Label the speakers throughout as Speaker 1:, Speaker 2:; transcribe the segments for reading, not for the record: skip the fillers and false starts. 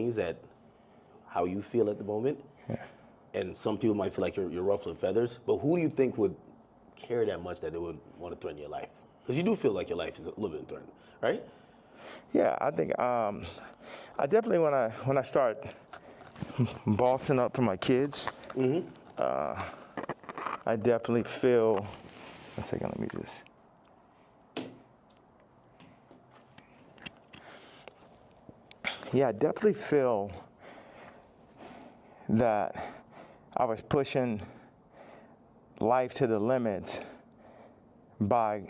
Speaker 1: things that how you feel at the moment.
Speaker 2: Yeah.
Speaker 1: And some people might feel like you're ruffling feathers, but who do you think would care that much that they would want to threaten your life? Because you do feel like your life is a little bit threatened, right?
Speaker 2: Yeah, I think I definitely when I start bossing up for my kids, I definitely feel. One second, let me just. Yeah, I definitely feel that I was pushing life to the limits by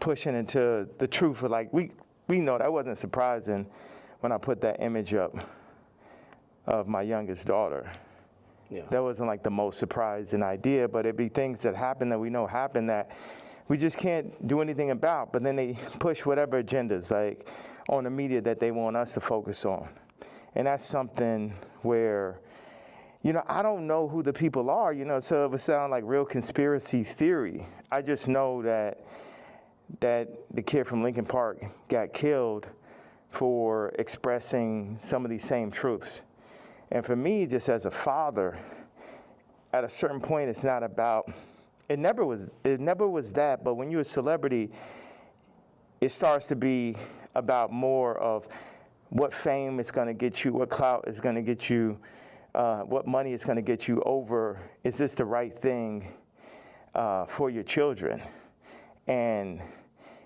Speaker 2: pushing into the truth. Like we know that wasn't surprising when I put that image up of my youngest daughter.
Speaker 1: Yeah.
Speaker 2: That wasn't like the most surprising idea, but it'd be things that happen that we know happen that we just can't do anything about. But then they push whatever agendas like on the media that they want us to focus on. And that's something where, I don't know who the people are, so it would sound like real conspiracy theory. I just know that the kid from Lincoln Park got killed for expressing some of these same truths. And for me, just as a father, at a certain point, it's not about, it never was that, but when you're a celebrity, it starts to be about more of what fame is going to get you, what clout is going to get you, what money is going to get you over, is this the right thing for your children? And,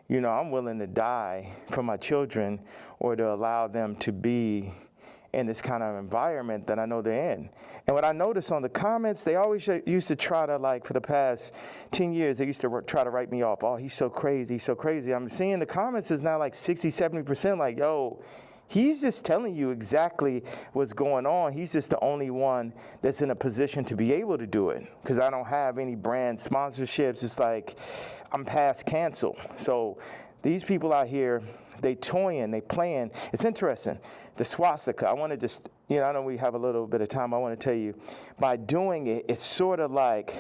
Speaker 2: I'm willing to die for my children or to allow them to be in this kind of environment that I know they're in. And what I noticed on the comments, they always used to try to, like, for the past 10 years, they used to try to write me off. Oh, he's so crazy, he's so crazy. I'm seeing the comments is now like 60, 70% like, yo, he's just telling you exactly what's going on. He's just the only one that's in a position to be able to do it because I don't have any brand sponsorships. It's like I'm past cancel. So these people out here, they toying, they playing. It's interesting. The swastika, I want to just, I know we have a little bit of time. I want to tell you, by doing it, it's sort of like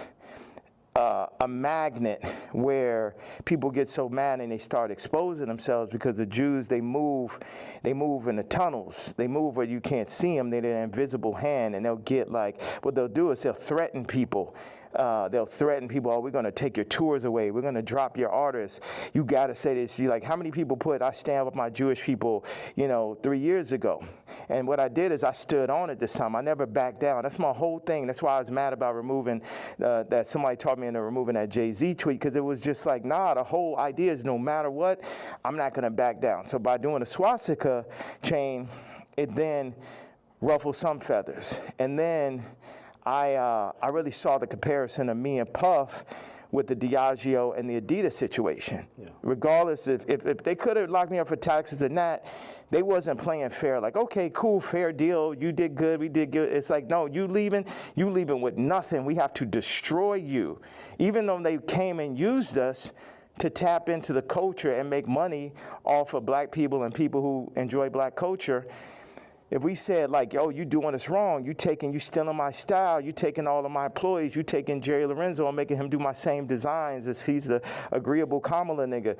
Speaker 2: a magnet where people get so mad and they start exposing themselves because the Jews, they move in the tunnels. They move where you can't see them. They're an invisible hand, and they'll get like, what they'll do is they'll threaten people. Oh, we're going to take your tours away. We're going to drop your artists. You got to say this. You're like, how many people I stand with my Jewish people, 3 years ago? And what I did is I stood on it this time. I never backed down. That's my whole thing. That's why I was mad about removing, that somebody taught me into removing that Jay-Z tweet, because it was just like, nah, the whole idea is no matter what, I'm not going to back down. So by doing a swastika chain, it then ruffled some feathers. And then I really saw the comparison of me and Puff with the Diageo and the Adidas situation. Yeah. Regardless, if they could have locked me up for taxes and that, they wasn't playing fair. Like, okay, cool, fair deal. You did good, we did good. It's like, no, you leaving with nothing. We have to destroy you. Even though they came and used us to tap into the culture and make money off of black people and people who enjoy black culture. If we said like, yo, you doing us wrong, you stealing my style, you taking all of my employees, you taking Jerry Lorenzo and making him do my same designs as he's the agreeable Kamala nigga.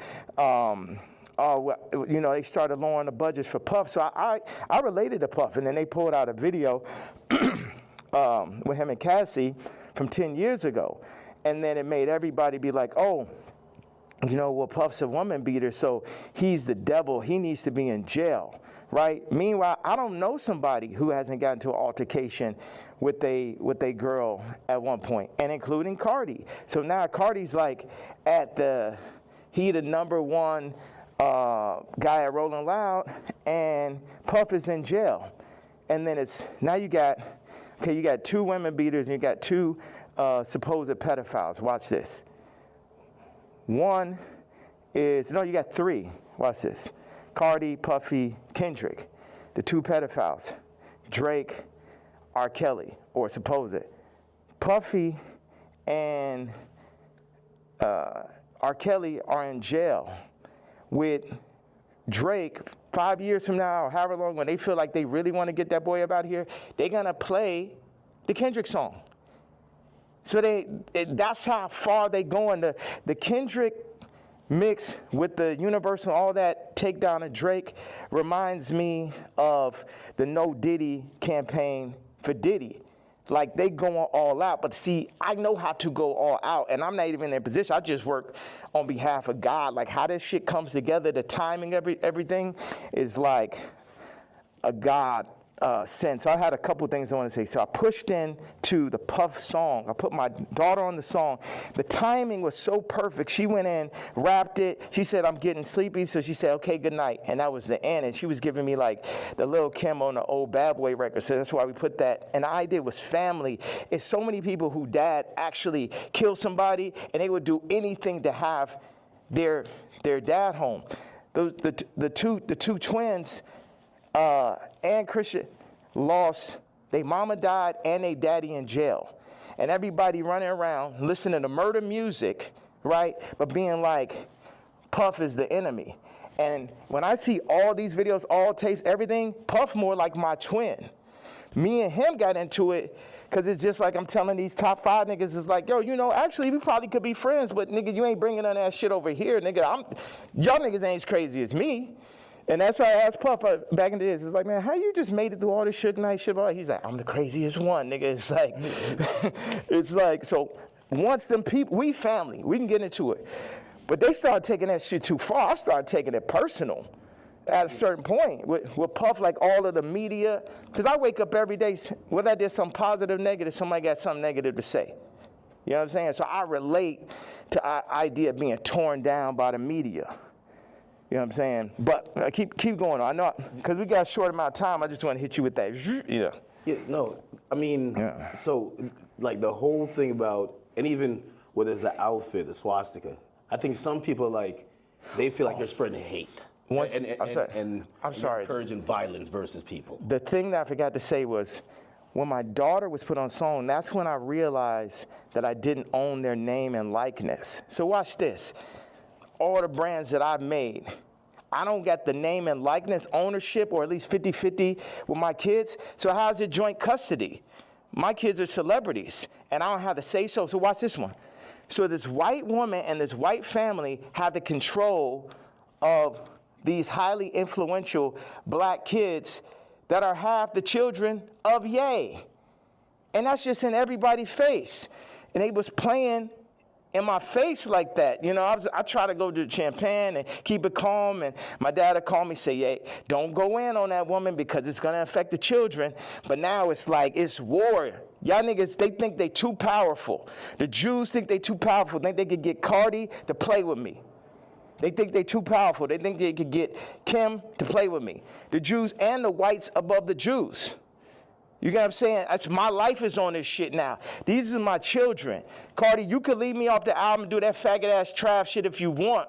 Speaker 2: They started lowering the budgets for Puff. So I related to Puff, and then they pulled out a video with him and Cassie from 10 years ago. And then it made everybody be like, oh, Puff's a woman beater, so he's the devil. He needs to be in jail, right? Meanwhile, I don't know somebody who hasn't gotten into an altercation with a girl at one point, and including Cardi. So now Cardi's like he the number one guy at Rolling Loud, and Puff is in jail. And then you got two women beaters and you got two supposed pedophiles. Watch this. One is, you got three. Watch this. Cardi, Puffy, Kendrick. The two pedophiles. Drake, R. Kelly, or supposed. Puffy and R. Kelly are in jail with Drake 5 years from now, or however long, when they feel like they really want to get that boy up out here, they're going to play the Kendrick song. So that's how far they going. The Kendrick mixed with the Universal, all that takedown of Drake reminds me of the No Diddy campaign for Diddy. Like, they going all out, but see, I know how to go all out, and I'm not even in their position. I just work on behalf of God. Like, how this shit comes together, the timing, everything is like a God sense. I had a couple things I want to say. So I pushed into the Puff song. I put my daughter on the song. The timing was so perfect. She went in, rapped it. She said, I'm getting sleepy. So she said, okay, good night. And that was the end. And she was giving me like the Lil Kim on the old Bad Boy record. So that's why we put that. And the idea was family. It's so many people who dad actually killed somebody and they would do anything to have their dad home. The two twins, and Christian lost, their mama died and their daddy in jail. And everybody running around listening to murder music, right? But being like, Puff is the enemy. And when I see all these videos, all tapes, everything, Puff more like my twin. Me and him got into it because it's just like I'm telling these top 5 niggas, it's like, yo, you know, actually we probably could be friends, but nigga, you ain't bringing none of that shit over here, nigga. Y'all niggas ain't as crazy as me. And that's why I asked Puff back in the days. It's like, man, how you just made it through all this Suge Knight shit? He's like, I'm the craziest one, nigga. It's like, it's like, so once them people, we family, we can get into it. But they started taking that shit too far. I started taking it personal at a certain point. With Puff, like all of the media, because I wake up every day, whether I did something positive, negative, somebody got something negative to say. You know what I'm saying? So I relate to the idea of being torn down by the media. You know what I'm saying? But keep going on. I know, because we got a short amount of time, I just want to hit you with that. Yeah.
Speaker 1: Yeah, no, I mean, so, like, the whole thing about, and even whether it's the outfit, the swastika, I think some people, like, they feel like you're spreading hate. And encouraging violence versus people.
Speaker 2: The thing that I forgot to say was, when my daughter was put on song, that's when I realized that I didn't own their name and likeness. So watch this. All the brands that I've made, I don't got the name and likeness ownership, or at least 50-50 with my kids. So how's it joint custody? My kids are celebrities, and I don't have to say so. So watch this one. So this white woman and this white family have the control of these highly influential black kids that are half the children of Ye. And that's just in everybody's face. And they was playing in my face like that. You know, I try to go to Champagne and keep it calm, and my dad would call me, say, hey, don't go in on that woman because it's gonna affect the children. But now it's like, it's war. Y'all niggas, they think they too powerful. The Jews think they too powerful, think they could get Cardi to play with me. They think they too powerful. They think they could get Kim to play with me. The Jews and the whites above the Jews. You get what I'm saying? My life is on this shit now. These are my children. Cardi, you could leave me off the album and do that faggot-ass trap shit if you want.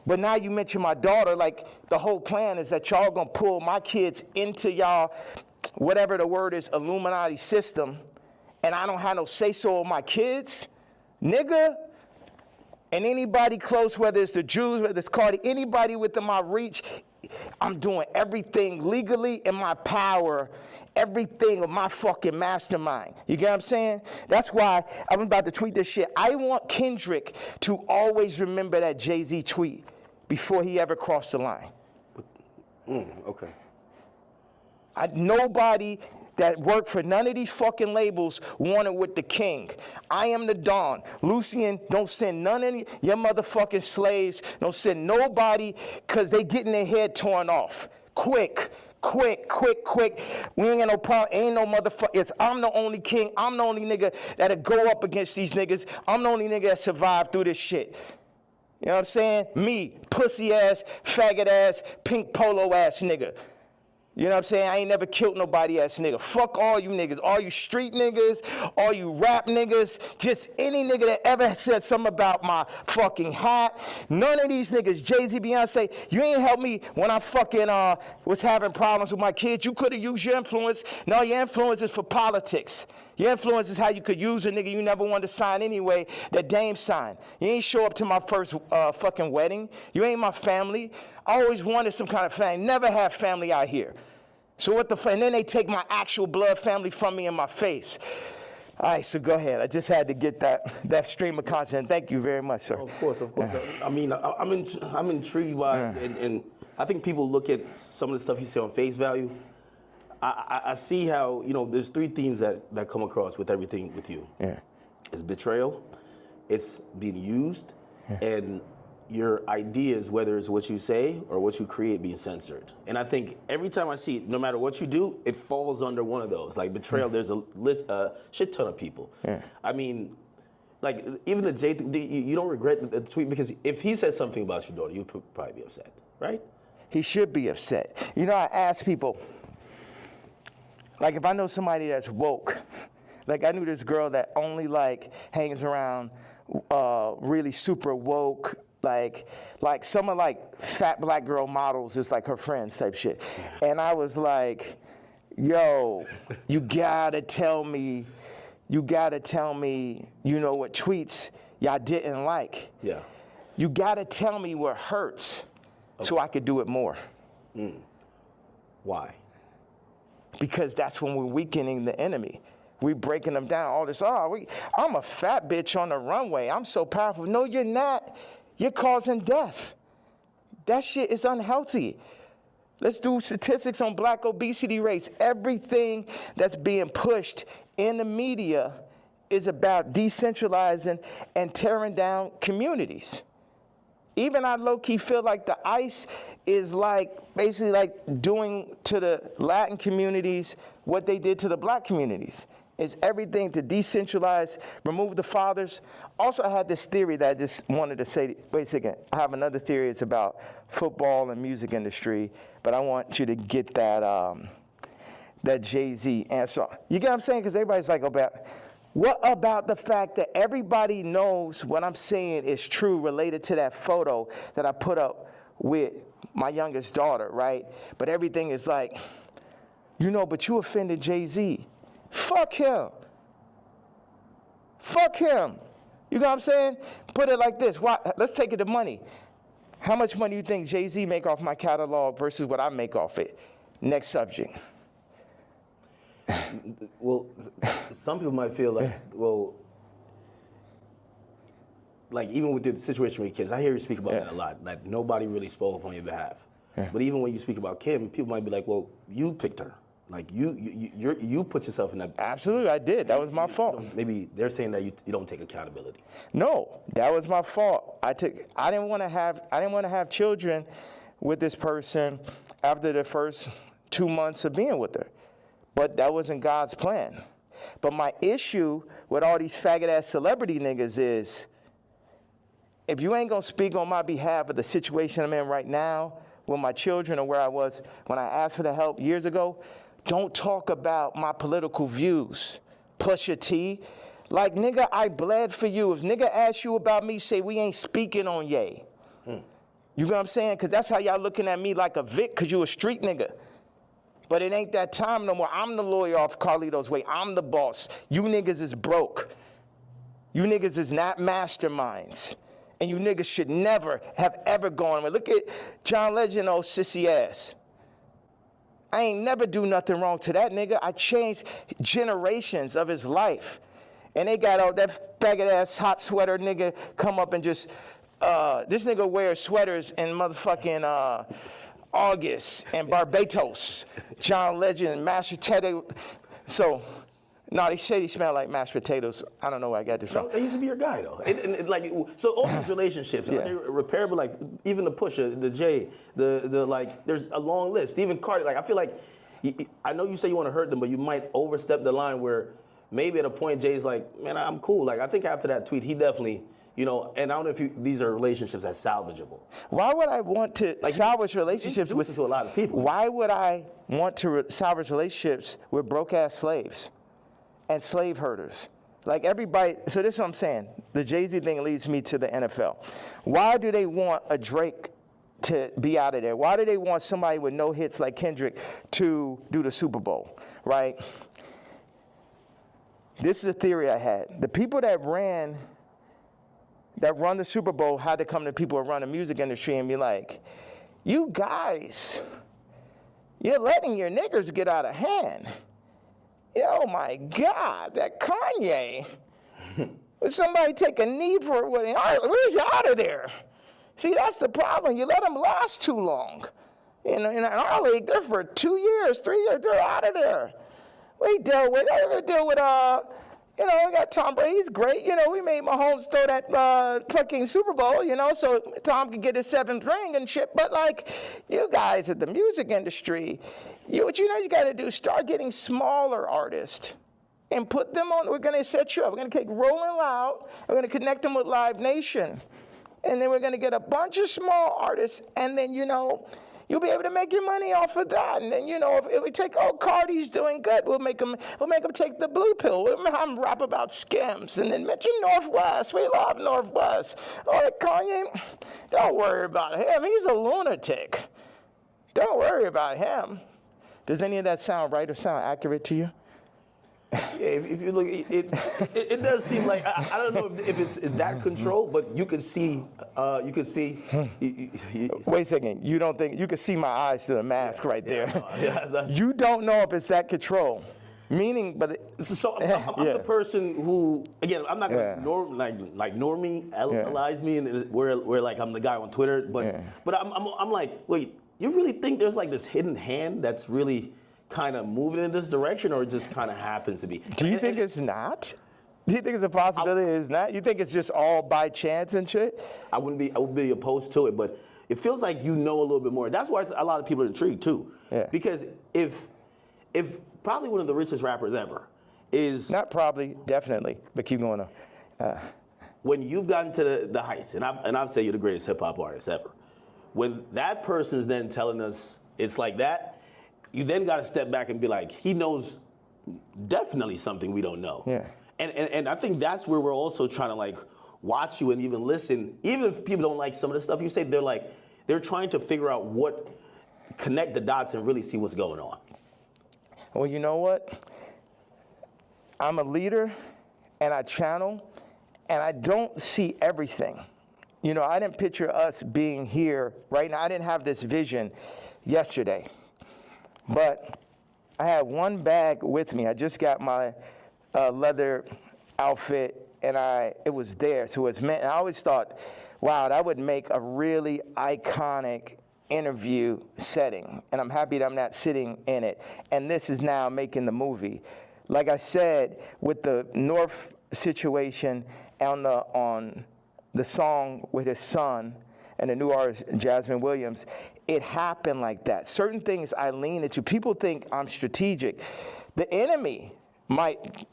Speaker 2: But now you mention my daughter, like the whole plan is that y'all gonna pull my kids into y'all, whatever the word is, Illuminati system, and I don't have no say-so of my kids? Nigga? And anybody close, whether it's the Jews, whether it's Cardi, anybody within my reach, I'm doing everything legally in my power, everything of my fucking mastermind. You get what I'm saying? That's why I'm about to tweet this shit. I want Kendrick to always remember that Jay-Z tweet before he ever crossed the line.
Speaker 1: Okay.
Speaker 2: Nobody that worked for none of these fucking labels wanted with the king. I am the Don. Lucian, don't send none of your motherfucking slaves. Don't send nobody, because they getting their head torn off. Quick. We ain't got no problem. Ain't no motherfucker. I'm the only king. I'm the only nigga that'll go up against these niggas. I'm the only nigga that survived through this shit. You know what I'm saying? Me, pussy ass, faggot ass, pink polo ass nigga. You know what I'm saying? I ain't never killed nobody ass nigga. Fuck all you niggas. All you street niggas, all you rap niggas, just any nigga that ever said something about my fucking hat. None of these niggas, Jay-Z, Beyonce, you ain't helped me when I fucking was having problems with my kids. You could have used your influence. No, your influence is for politics. Your influence is how you could use a nigga you never wanted to sign anyway, that Dame signed. You ain't show up to my first fucking wedding. You ain't my family. I always wanted some kind of family. Never had family out here. So what the fuck? And then they take my actual blood family from me in my face. All right, so go ahead. I just had to get that stream of content. Thank you very much, sir.
Speaker 1: Of course. I mean, I'm intrigued by, and I think people look at some of the stuff you say on face value. I see how, there's three themes that come across with everything with you.
Speaker 2: Yeah.
Speaker 1: It's betrayal, it's being used, and your ideas, whether it's what you say or what you create, being censored. And I think every time I see it, no matter what you do, it falls under one of those. Like betrayal, there's a shit ton of people.
Speaker 2: Yeah.
Speaker 1: I mean, like even the Jay thing, you don't regret the tweet, because if he said something about your daughter, you'd probably be upset, right?
Speaker 2: He should be upset. I ask people, like if I know somebody that's woke, like I knew this girl that only like hangs around really super woke, like some of like fat black girl models is like her friends type shit. And I was like, yo, you gotta tell me, what tweets y'all didn't like.
Speaker 1: Yeah.
Speaker 2: You gotta tell me what hurts so I could do it more.
Speaker 1: Why?
Speaker 2: Because that's when we're weakening the enemy. We're breaking them down. All this, I'm a fat bitch on the runway. I'm so powerful. No, you're not. You're causing death. That shit is unhealthy. Let's do statistics on black obesity rates. Everything that's being pushed in the media is about decentralizing and tearing down communities. Even I low-key feel like the ICE is basically doing to the Latin communities what they did to the black communities. It's everything to decentralize, remove the fathers. Also, I had this theory that I just wanted to say, wait a second, I have another theory. It's about football and music industry, but I want you to get that Jay-Z answer. You get what I'm saying? Because everybody's like, what about the fact that everybody knows what I'm saying is true related to that photo that I put up with my youngest daughter, right? But everything is like, but you offended Jay-Z. Fuck him. Fuck him. You know what I'm saying? Put it like this. Let's take it to money. How much money do you think Jay-Z make off my catalog versus what I make off it? Next subject.
Speaker 1: Well, some people might feel like, like even with the situation with kids, I hear you speak about that a lot. Like nobody really spoke up on your behalf. Yeah. But even when you speak about Kim, people might be like, well, you picked her. Like you put yourself in that.
Speaker 2: Absolutely, I did. That was my fault.
Speaker 1: Maybe they're saying that you don't take accountability.
Speaker 2: No, that was my fault. I didn't want to have children with this person after the first 2 months of being with her. But that wasn't God's plan. But my issue with all these faggot ass celebrity niggas is, if you ain't gonna speak on my behalf of the situation I'm in right now with my children or where I was when I asked for the help years ago, don't talk about my political views. Plus your T. Like, nigga, I bled for you. If nigga asks you about me, say we ain't speaking on Ye. You know what I'm saying? Because that's how y'all looking at me like a Vic, because you a street nigga. But it ain't that time no more. I'm the lawyer off Carlito's Way. I'm the boss. You niggas is broke. You niggas is not masterminds. And you niggas should never have ever gone. Look at John Legend, old sissy ass. I ain't never do nothing wrong to that nigga. I changed generations of his life. And they got all that faggot ass hot sweater nigga come up and just, this nigga wears sweaters in motherfucking August and Barbados. John Legend, mashed potato. So, no, they say he smell like mashed potatoes. I don't know where I got this from.
Speaker 1: No, they used to be your guy, though. So all these relationships, are they repairable? Like, even the Pusha, the Jay, there's a long list. Even Cardi, I feel like, I know you say you want to hurt them, but you might overstep the line where maybe at a point Jay's like, man, I'm cool. Like, I think after that tweet, he definitely, and I don't know if these are relationships that's salvageable.
Speaker 2: Why would I want to salvage relationships with
Speaker 1: to a lot of people?
Speaker 2: Why would I want to salvage relationships with broke-ass slaves and slave herders? Like everybody, so this is what I'm saying. The Jay-Z thing leads me to the NFL. Why do they want a Drake to be out of there? Why do they want somebody with no hits like Kendrick to do the Super Bowl, right? This is a theory I had. The people that run the Super Bowl had to come to people who run the music industry and be like, you guys, you're letting your niggers get out of hand. Oh my God, that Kanye. Would somebody take a knee for it? Where's he out of there? See, that's the problem. You let them last too long. In our league, they're for 2 years, 3 years, they're out of there. We deal with, we got Tom Brady, he's great. We made Mahomes throw that fucking Super Bowl, so Tom could get his 7th ring and shit. But, like, you guys at the music industry, what you got to do, start getting smaller artists and put them on. We're going to set you up. We're going to take Rolling Loud. We're going to connect them with Live Nation. And then we're going to get a bunch of small artists, and then, you'll be able to make your money off of that. And then, if we take, Cardi's doing good, we'll make them take the blue pill. We'll have them rap about Skims. And then mention Northwest. We love Northwest. Kanye, don't worry about him. He's a lunatic. Don't worry about him. Does any of that sound right or sound accurate to you?
Speaker 1: Yeah, if you look, it does seem like I don't know if it's that control, but you could see. Wait
Speaker 2: a second. You don't think you can see my eyes through the mask right there?
Speaker 1: Yeah,
Speaker 2: you don't know if it's that control. Meaning, but
Speaker 1: so I'm the person who, again, I'm not gonna normalize me, and where like I'm the guy on Twitter, but I'm like, wait, you really think there's like this hidden hand that's really kind of moving in this direction, or it just kind of happens to be?
Speaker 2: Do you think it's not? Do you think it's a possibility it's not? You think it's just all by chance and shit?
Speaker 1: I would be opposed to it, but it feels like a little bit more. That's why a lot of people are intrigued too. Yeah. Because if probably one of the richest rappers ever is
Speaker 2: not probably, definitely, but keep going on.
Speaker 1: When you've gotten to the heights, and I've said you're the greatest hip hop artist ever. When that person's then telling us it's like that, you then got to step back and be like, he knows definitely something we don't know.
Speaker 2: Yeah.
Speaker 1: And I think that's where we're also trying to like watch you and even listen. Even if people don't like some of the stuff you say, they're trying to figure out connect the dots and really see what's going on.
Speaker 2: Well, you know what? I'm a leader and I channel and I don't see everything. I didn't picture us being here right now. I didn't have this vision yesterday. But I had one bag with me. I just got my leather outfit, and it was there. So it's meant. And I always thought, wow, that would make a really iconic interview setting. And I'm happy that I'm not sitting in it. And this is now making the movie. Like I said, with the North situation on the song with his son and the new artist, Jasmine Williams, it happened like that. Certain things I lean into. People think I'm strategic. The enemy might,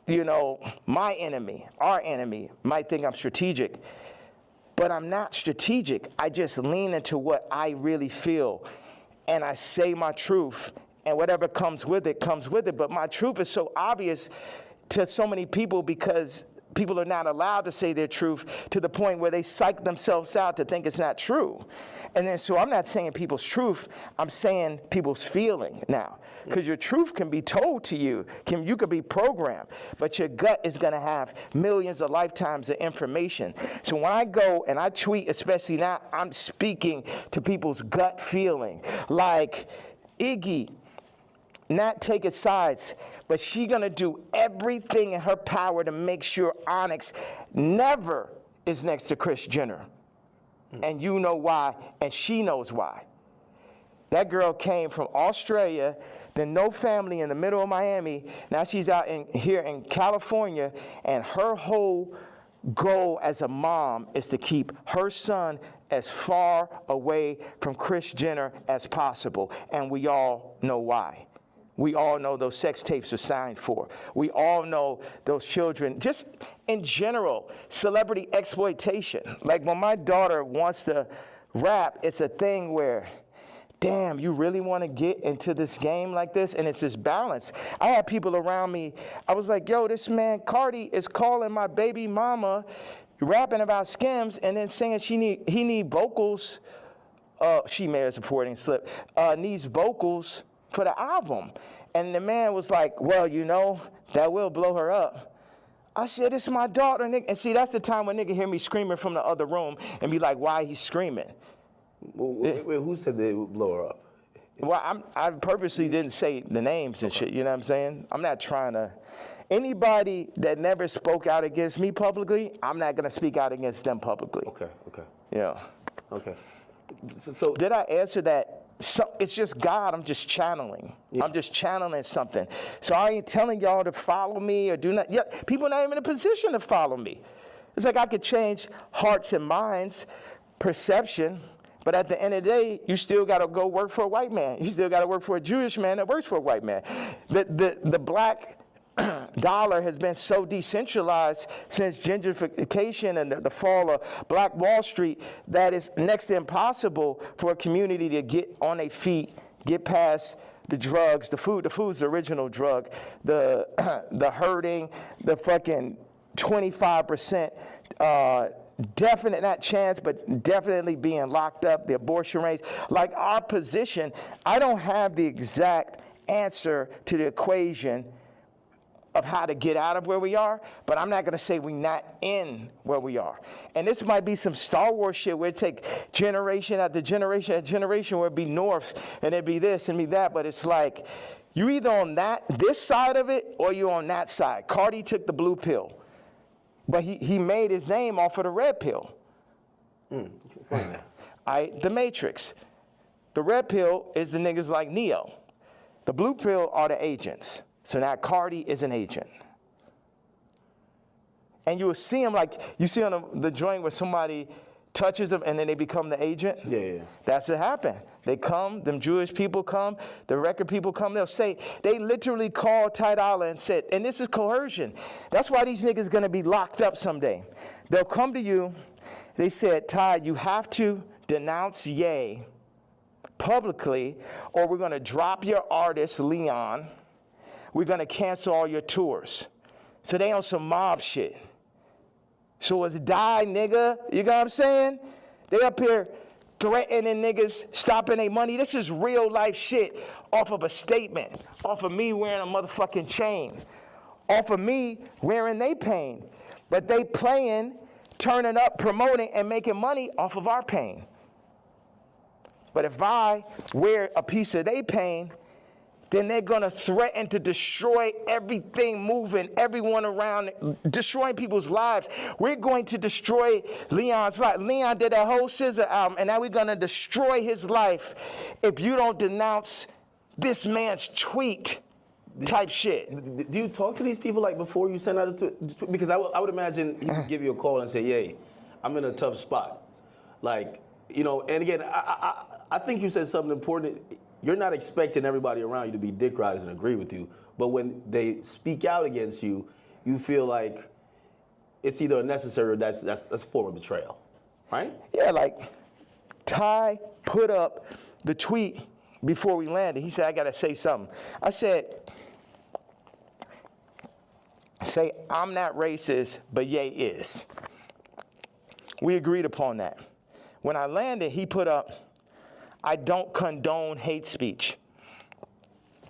Speaker 2: my enemy, our enemy, might think I'm strategic. But I'm not strategic. I just lean into what I really feel. And I say my truth. And whatever comes with it, comes with it. But my truth is so obvious to so many people because people are not allowed to say their truth to the point where they psych themselves out to think it's not true. And then so I'm not saying people's truth, I'm saying people's feeling now. Because your truth can be told to you, you could be programmed, but your gut is gonna have millions of lifetimes of information. So when I go and I tweet, especially now, I'm speaking to people's gut feeling. Like Iggy, not taking sides, but she gonna do everything in her power to make sure Onyx never is next to Kris Jenner. And you know why, and she knows why. That girl came from Australia, then no family in the middle of Miami. Now she's out here in California, and her whole goal as a mom is to keep her son as far away from Kris Jenner as possible. And we all know why. We all know those sex tapes are signed for. We all know those children, just in general, celebrity exploitation. Like when my daughter wants to rap, it's a thing where, damn, you really want to get into this game like this? And it's this balance. I had people around me, I was like, yo, this man, Cardi, is calling my baby mama, rapping about Skims, and then saying he need vocals. She may have supporting slip, needs vocals for the album. And the man was like, well, that will blow her up. I said, it's my daughter, nigga. And see, that's the time when nigga hear me screaming from the other room and be like, why he's screaming?
Speaker 1: Wait, who said they would blow her up?
Speaker 2: Well, I purposely didn't say the names and shit, you know what I'm saying? I'm not trying to. Anybody that never spoke out against me publicly, I'm not going to speak out against them publicly.
Speaker 1: Okay.
Speaker 2: Yeah.
Speaker 1: Okay. So
Speaker 2: did I answer that? So, it's just God. I'm just channeling. Yeah. I'm just channeling something. So I ain't telling y'all to follow me or do not. Yeah, people are not even in a position to follow me. It's like I could change hearts and minds, perception, but at the end of the day, you still got to go work for a white man. You still got to work for a Jewish man that works for a white man. The black dollar has been so decentralized since gentrification and the fall of Black Wall Street that it's next to impossible for a community to get on their feet, get past the drugs, the food. The food's the original drug. The hurting, the fucking 25%, definite, not chance, but definitely being locked up, the abortion rates. Like our position, I don't have the exact answer to the equation of how to get out of where we are, but I'm not going to say we're not in where we are. And this might be some Star Wars shit where it take generation after generation after generation where it'd be north and it'd be this and be that, but it's like you either on this side of it or you on that side. Cardi took the blue pill, but he made his name off of the red pill. The Matrix. The red pill is the niggas like Neo. The blue pill are the agents. So now Cardi is an agent. And you will see him like, you see on the joint where somebody touches them and then they become the agent?
Speaker 1: Yeah.
Speaker 2: That's what happened. They come, them Jewish people come, the record people come, they'll say, they literally called Ty Dolla and said, and this is coercion. That's why these niggas gonna be locked up someday. They'll come to you, they said, Ty, you have to denounce Ye publicly or we're gonna drop your artist, Leon. We're going to cancel all your tours. So they on some mob shit. So it's die, nigga. You know what I'm saying? They up here threatening niggas, stopping their money. This is real life shit off of a statement, off of me wearing a motherfucking chain, off of me wearing they pain. But they playing, turning up, promoting, and making money off of our pain. But if I wear a piece of they pain, then they're going to threaten to destroy everything moving, everyone around, destroying people's lives. We're going to destroy Leon's life. Leon did that whole SZA album, and now we're going to destroy his life if you don't denounce this man's tweet type shit.
Speaker 1: Do you talk to these people like before you send out a tweet? Because I would imagine he would give you a call and say, "Yay, I'm in a tough spot." Like, you know, and again, I think you said something important. You're not expecting everybody around you to be dick riders and agree with you, but when they speak out against you, you feel like it's either unnecessary or that's a form of betrayal, right?
Speaker 2: Yeah, like Ty put up the tweet before we landed. He said, I gotta say something. I said, say, I'm not racist, but Ye is. We agreed upon that. When I landed, he put up, I don't condone hate speech.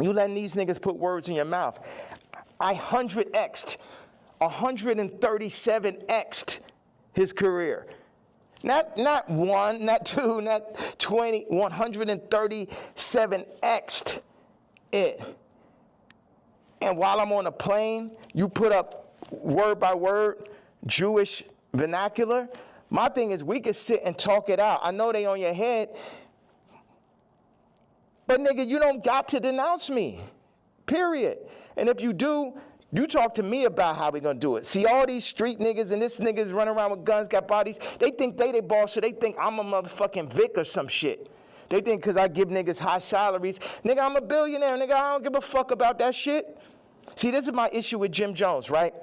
Speaker 2: You letting these niggas put words in your mouth. I 137x'd his career. Not one, not two, not 20, 137x'd it. And while I'm on a plane, you put up word by word Jewish vernacular. My thing is we could sit and talk it out. I know they on your head, but nigga, you don't got to denounce me, period. And if you do, you talk to me about how we gonna do it. See all these street niggas and this niggas running around with guns, got bodies, they think they boss, so they think I'm a motherfucking Vic or some shit. They think because I give niggas high salaries, nigga, I'm a billionaire, nigga, I don't give a fuck about that shit. See, this is my issue with Jim Jones, right?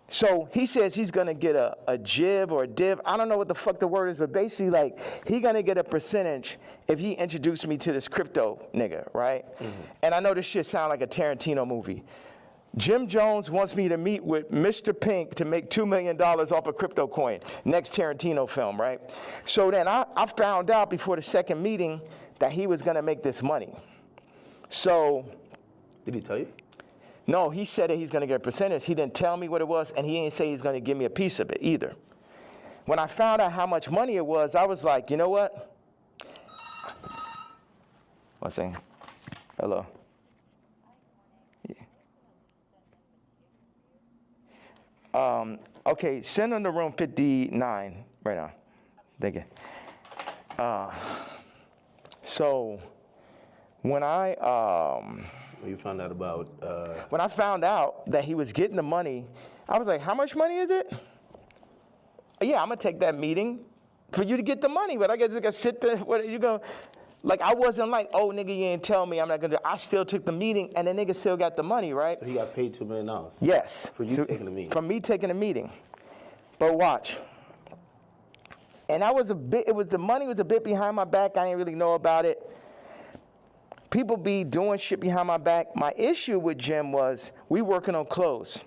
Speaker 2: So he says he's gonna get a jib or a div. I don't know what the fuck the word is, but basically like he gonna get a percentage if he introduced me to this crypto nigga, right? Mm-hmm. And I know this shit sound like a Tarantino movie. Jim Jones wants me to meet with Mr. Pink to make $2 million off a crypto coin. Next Tarantino film, right? So then I found out before the second meeting that he was gonna make this money. So.
Speaker 1: Did he tell you?
Speaker 2: No, he said that he's going to get a percentage. He didn't tell me what it was, and he didn't say he's going to give me a piece of it either. When I found out how much money it was, I was like, you know what? One second. Hello. Yeah. Okay, send them to room 59 right now. Thank you. So when
Speaker 1: You found out about...
Speaker 2: When I found out that he was getting the money, I was like, how much money is it? Yeah, I'm going to take that meeting for you to get the money, but I got to sit there. What you go? Like, I wasn't like, oh, nigga, you ain't tell me I'm not going to do it. I still took the meeting, and the nigga still got the money, right?
Speaker 1: So he got paid $2 million?
Speaker 2: Yes.
Speaker 1: For you taking the meeting?
Speaker 2: For me taking the meeting. But watch. And the money was a bit behind my back. I didn't really know about it. People be doing shit behind my back. My issue with Jim was we working on clothes.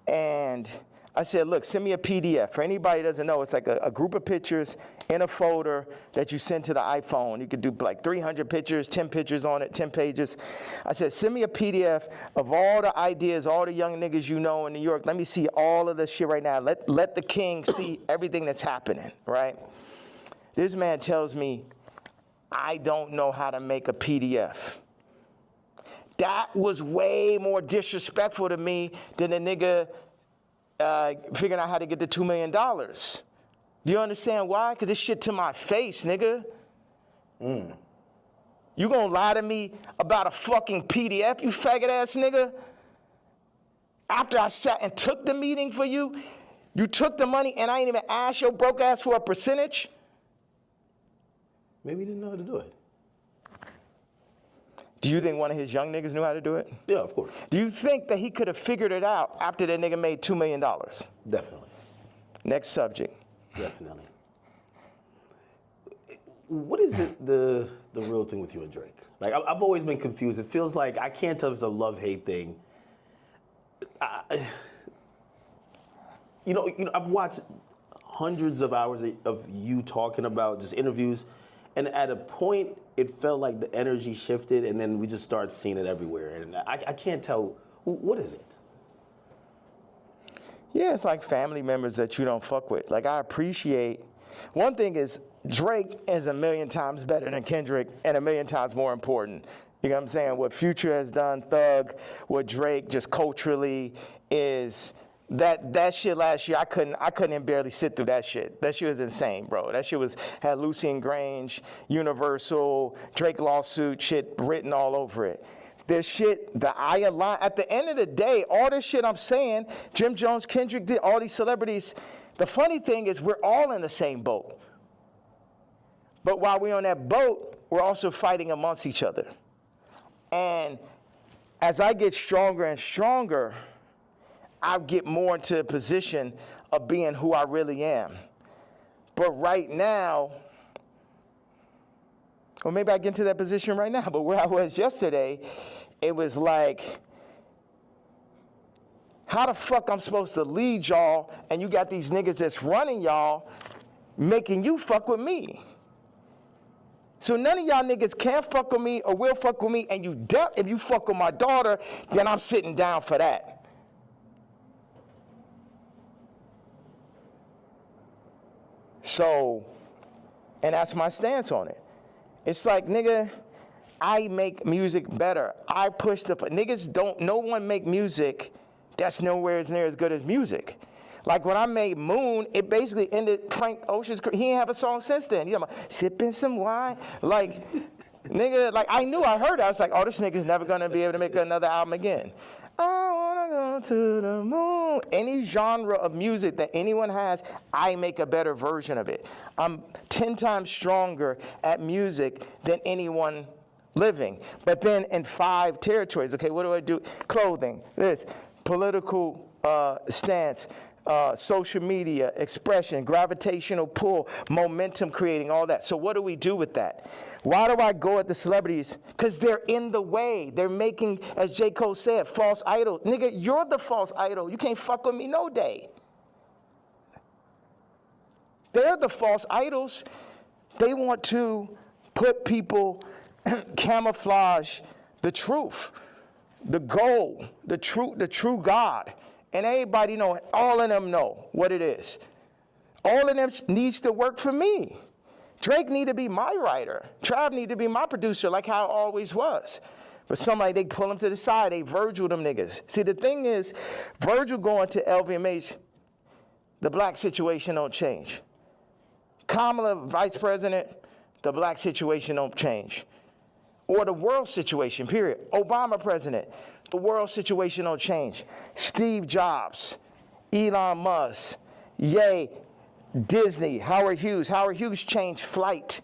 Speaker 2: And I said, look, send me a PDF. For anybody who doesn't know, it's like a group of pictures in a folder that you send to the iPhone. You could do like 300 pictures, 10 pictures on it, 10 pages. I said, send me a PDF of all the ideas, all the young niggas you know in New York. Let me see all of this shit right now. Let the king see everything that's happening, right? This man tells me, I don't know how to make a PDF. That was way more disrespectful to me than a nigga figuring out how to get the $2 million. Do you understand why? Because this shit to my face, nigga. You gonna lie to me about a fucking PDF, you faggot ass nigga? After I sat and took the meeting for you, you took the money and I ain't even asked your broke ass for a percentage?
Speaker 1: Maybe he didn't know how to do it.
Speaker 2: Do you think one of his young niggas knew how to do it?
Speaker 1: Yeah, of course.
Speaker 2: Do you think that he could have figured it out after that nigga made $2 million?
Speaker 1: Definitely.
Speaker 2: Next subject.
Speaker 1: Definitely. What is the real thing with you and Drake? Like, I've always been confused. It feels like, I can't tell if it's a love-hate thing. You know, I've watched hundreds of hours of you talking about just interviews, and at a point, it felt like the energy shifted, and then we just started seeing it everywhere. And I can't tell, what is it?
Speaker 2: Yeah, it's like family members that you don't fuck with. Like, I appreciate, one thing is, Drake is a million times better than Kendrick and a million times more important. You know what I'm saying? What Future has done, Thug, what Drake just culturally is, that shit last year, I couldn't even barely sit through that shit. That shit was insane, bro. That shit had Lucian Grange, Universal, Drake lawsuit shit written all over it. This shit, at the end of the day, all this shit I'm saying, Jim Jones, Kendrick did, all these celebrities, the funny thing is we're all in the same boat. But while we're on that boat, we're also fighting amongst each other. And as I get stronger and stronger, I get more into a position of being who I really am. But right now, or maybe I get into that position right now, but where I was yesterday, it was like, how the fuck I'm supposed to lead y'all, and you got these niggas that's running y'all, making you fuck with me. So none of y'all niggas can fuck with me or will fuck with me, and if you fuck with my daughter, then I'm sitting down for that. So, and that's my stance on it. It's like, nigga, I make music better. I push no one make music that's nowhere near as good as music. Like when I made Moon, it basically ended Frank Ocean's career. He ain't have a song since then. You know, sipping some wine. Like, nigga, like I heard it. I was like, oh, this nigga's never gonna be able to make another album again. I wanna go to the moon. Any genre of music that anyone has, I make a better version of it. I'm 10 times stronger at music than anyone living. But then in 5 territories, okay, what do I do? Clothing, this, political stance, social media, expression, gravitational pull, momentum creating, all that. So what do we do with that? Why do I go at the celebrities? Because they're in the way. They're making, as J. Cole said, false idols. Nigga, you're the false idol. You can't fuck with me no day. They're the false idols. They want to put people, camouflage the truth, the goal, the true God. And everybody know, all of them know what it is. All of them needs to work for me. Drake need to be my writer. Trav need to be my producer, like how it always was. But somebody, they pull him to the side, they Virgil them niggas. See, the thing is, Virgil going to LVMH, the black situation don't change. Kamala, vice president, the black situation don't change. Or the world situation, period. Obama president, the world situation don't change. Steve Jobs, Elon Musk, Ye, Disney, Howard Hughes. Howard Hughes changed flight.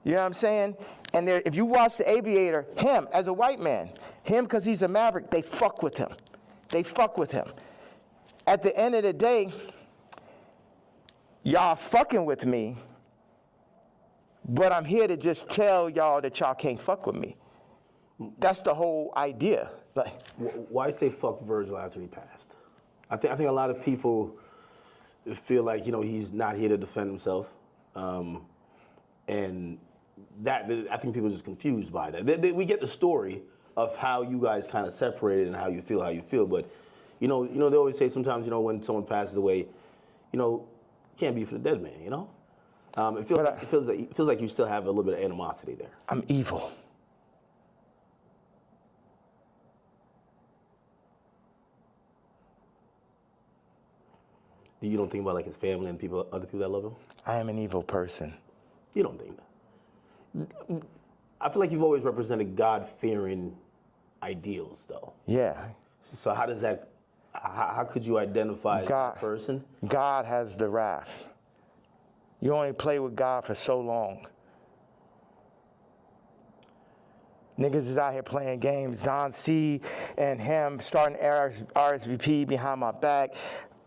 Speaker 2: You know what I'm saying? And there, if you watch The Aviator, him as a white man, him because he's a maverick, they fuck with him. They fuck with him. At the end of the day, y'all fucking with me, but I'm here to just tell y'all that y'all can't fuck with me. That's the whole idea. Like,
Speaker 1: why say fuck Virgil after he passed? I think a lot of people feel like, you know, he's not here to defend himself, and that I think people are just confused by that. We get the story of how you guys kind of separated and how you feel, but you know they always say sometimes, you know, when someone passes away, you know, can't be for the dead man, you know. It feels like you still have a little bit of animosity there.
Speaker 2: I'm evil.
Speaker 1: You don't think about like his family and other people that love him?
Speaker 2: I am an evil person.
Speaker 1: You don't think that? I feel like you've always represented God-fearing ideals, though.
Speaker 2: Yeah.
Speaker 1: So how does that? How could you identify that person?
Speaker 2: God has the wrath. You only play with God for so long. Niggas is out here playing games. Don C and him starting RSVP behind my back.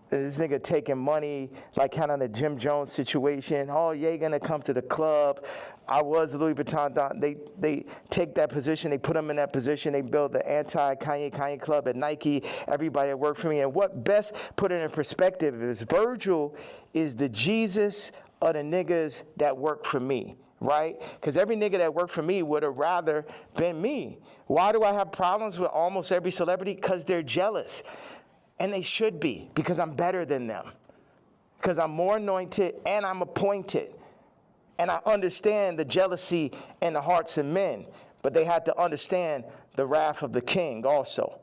Speaker 2: This nigga taking money, like kind of the Jim Jones situation. Oh, yeah, gonna come to the club. I was Louis Vuitton. They take that position. They put him in that position. They build the anti-Kanye club at Nike. Everybody that worked for me. And what best put it in perspective is Virgil is the Jesus of the niggas that work for me, right? Because every nigga that worked for me would have rather been me. Why do I have problems with almost every celebrity? Because they're jealous. And they should be, because I'm better than them. Because I'm more anointed and I'm appointed. And I understand the jealousy in the hearts of men. But they had to understand the wrath of the king also.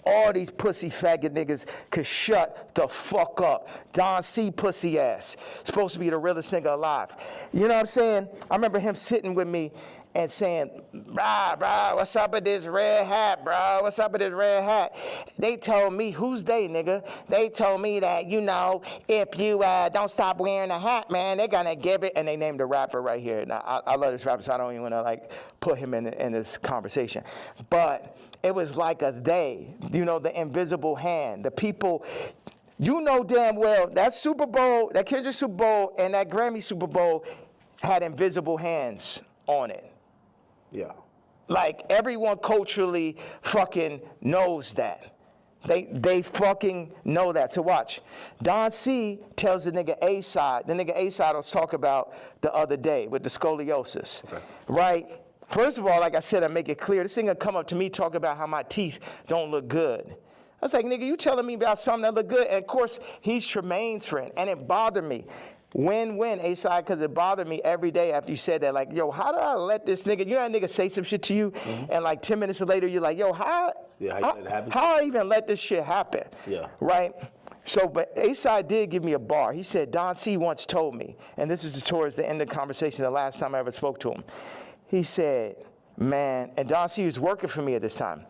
Speaker 2: All these pussy faggot niggas could shut the fuck up. Don C. pussy ass. Supposed to be the realest nigga alive. You know what I'm saying? I remember him sitting with me and saying, brah, what's up with this red hat, bro? What's up with this red hat? They told me, who's they, nigga? They told me that, you know, if you don't stop wearing a hat, man, they're gonna give it. And they named a rapper right here. Now, I love this rapper, so I don't even wanna, like, put him in this conversation. But it was like a they, you know, the invisible hand, the people. You know damn well that Super Bowl, that Kendrick Super Bowl and that Grammy Super Bowl had invisible hands on it.
Speaker 1: Yeah.
Speaker 2: Like everyone culturally fucking knows that. They fucking know that. So watch. Don C tells the nigga A-Side. The nigga A-Side was talk about the other day with the scoliosis. Okay. Right? First of all, like I said, I make it clear. This nigga come up to me talk about how my teeth don't look good. I was like, nigga, you telling me about something that look good? And of course, he's Tremaine's friend. And it bothered me. When, A-Side, because it bothered me every day after you said that. Like, yo, how do I let this nigga, you know that nigga say some shit to you, and like 10 minutes later, you're like, yo, how I even let this shit happen? Yeah. Right? So, but A-Side did give me a bar. He said, Don C once told me, and this is towards the end of the conversation, the last time I ever spoke to him. He said, man, and Don C was working for me at this time.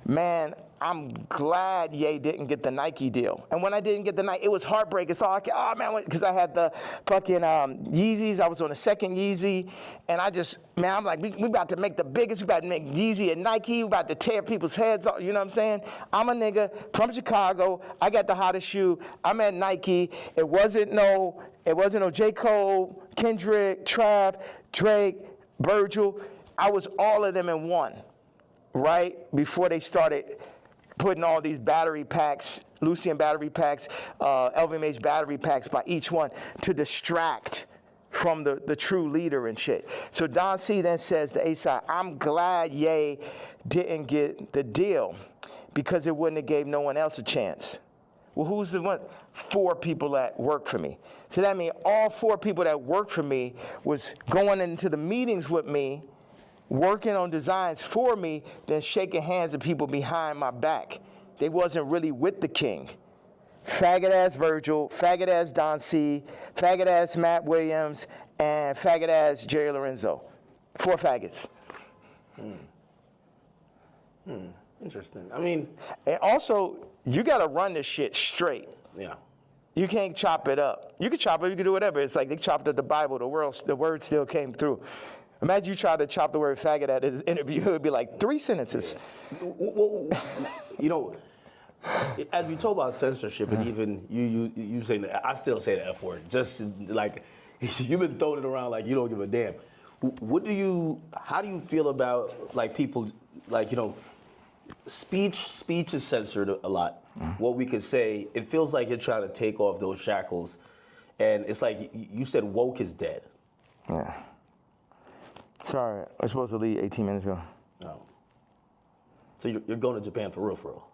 Speaker 2: Man, I'm glad Ye didn't get the Nike deal. And when I didn't get the Nike, it was heartbreaking. So oh man, because I had the fucking Yeezys. I was on the second Yeezy. And I just, man, I'm like, we about to make the biggest. We about to make Yeezy and Nike. We about to tear people's heads off. You know what I'm saying? I'm a nigga from Chicago. I got the hottest shoe. I'm at Nike. It wasn't no J. Cole, Kendrick, Trav, Drake, Virgil. I was all of them in one, right? Before they started putting all these battery packs, Lucian battery packs, LVMH battery packs by each one to distract from the true leader and shit. So Don C then says to A-Side, I'm glad Ye didn't get the deal because it wouldn't have gave no one else a chance. Well, who's the one? 4 people that work for me. So that means all 4 people that work for me was going into the meetings with me, working on designs for me, then shaking hands with people behind my back. They wasn't really with the king. Faggot ass Virgil, faggot ass Don C, faggot ass Matt Williams, and faggot ass Jerry Lorenzo. 4 faggots.
Speaker 1: Interesting. I mean,
Speaker 2: and also, you got to run this shit straight.
Speaker 1: Yeah.
Speaker 2: You can't chop it up. You can chop it, you can do whatever. It's like they chopped up the Bible, the word still came through. Imagine you try to chop the word faggot at this interview, it would be like 3 sentences.
Speaker 1: Yeah. Well, you know, as we talk about censorship, and even you saying that, I still say the F word. Just like you've been throwing it around like you don't give a damn. How do you feel about like people, like, you know, speech is censored a lot. What we could say, it feels like you're trying to take off those shackles, and it's like you said woke is dead.
Speaker 2: Yeah. Sorry, I was supposed to leave 18 minutes ago.
Speaker 1: Oh. So you're going to Japan for real?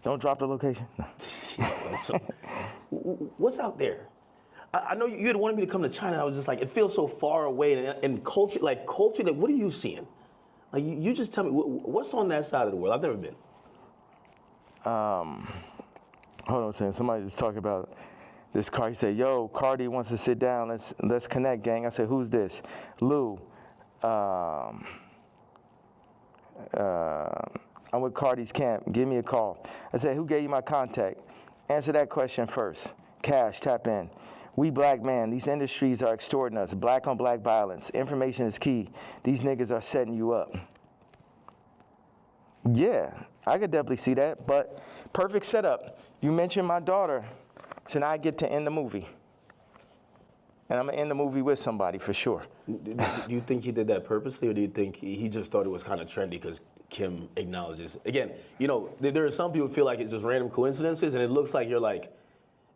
Speaker 2: Don't drop the location. No.
Speaker 1: So, what's out there? I know you had wanted me to come to China. I was just like, it feels so far away, and culture, like what are you seeing? Like, you just tell me, what's on that side of the world? I've never been.
Speaker 2: Hold on a second. Somebody just talking about this car. He said, yo, Cardi wants to sit down. Let's connect, gang. I said, who's this? Lou. I'm with Cardi's camp. Give me a call. I said, who gave you my contact? Answer that question first. Cash, tap in. We black man, these industries are extorting us. Black on black violence. Information is key. These niggas are setting you up. Yeah, I could definitely see that, but perfect setup. You mentioned my daughter, so now I get to end the movie. And I'm gonna end the movie with somebody for sure.
Speaker 1: Do you think he did that purposely, or do you think he just thought it was kind of trendy because Kim acknowledges? Again, you know, there are some people who feel like it's just random coincidences, and it looks like you're like,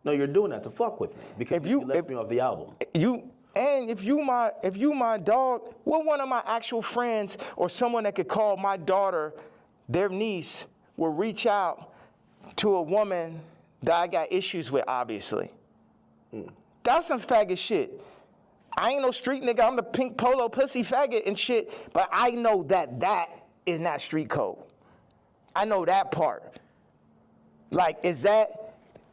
Speaker 1: no, you're doing that to fuck with me because you left me off the album.
Speaker 2: If you my dog, what one of my actual friends or someone that could call my daughter, their niece, will reach out to a woman that I got issues with, obviously. That's some faggot shit. I ain't no street nigga. I'm the pink polo pussy faggot and shit, but I know that is not street code. I know that part. Like, is that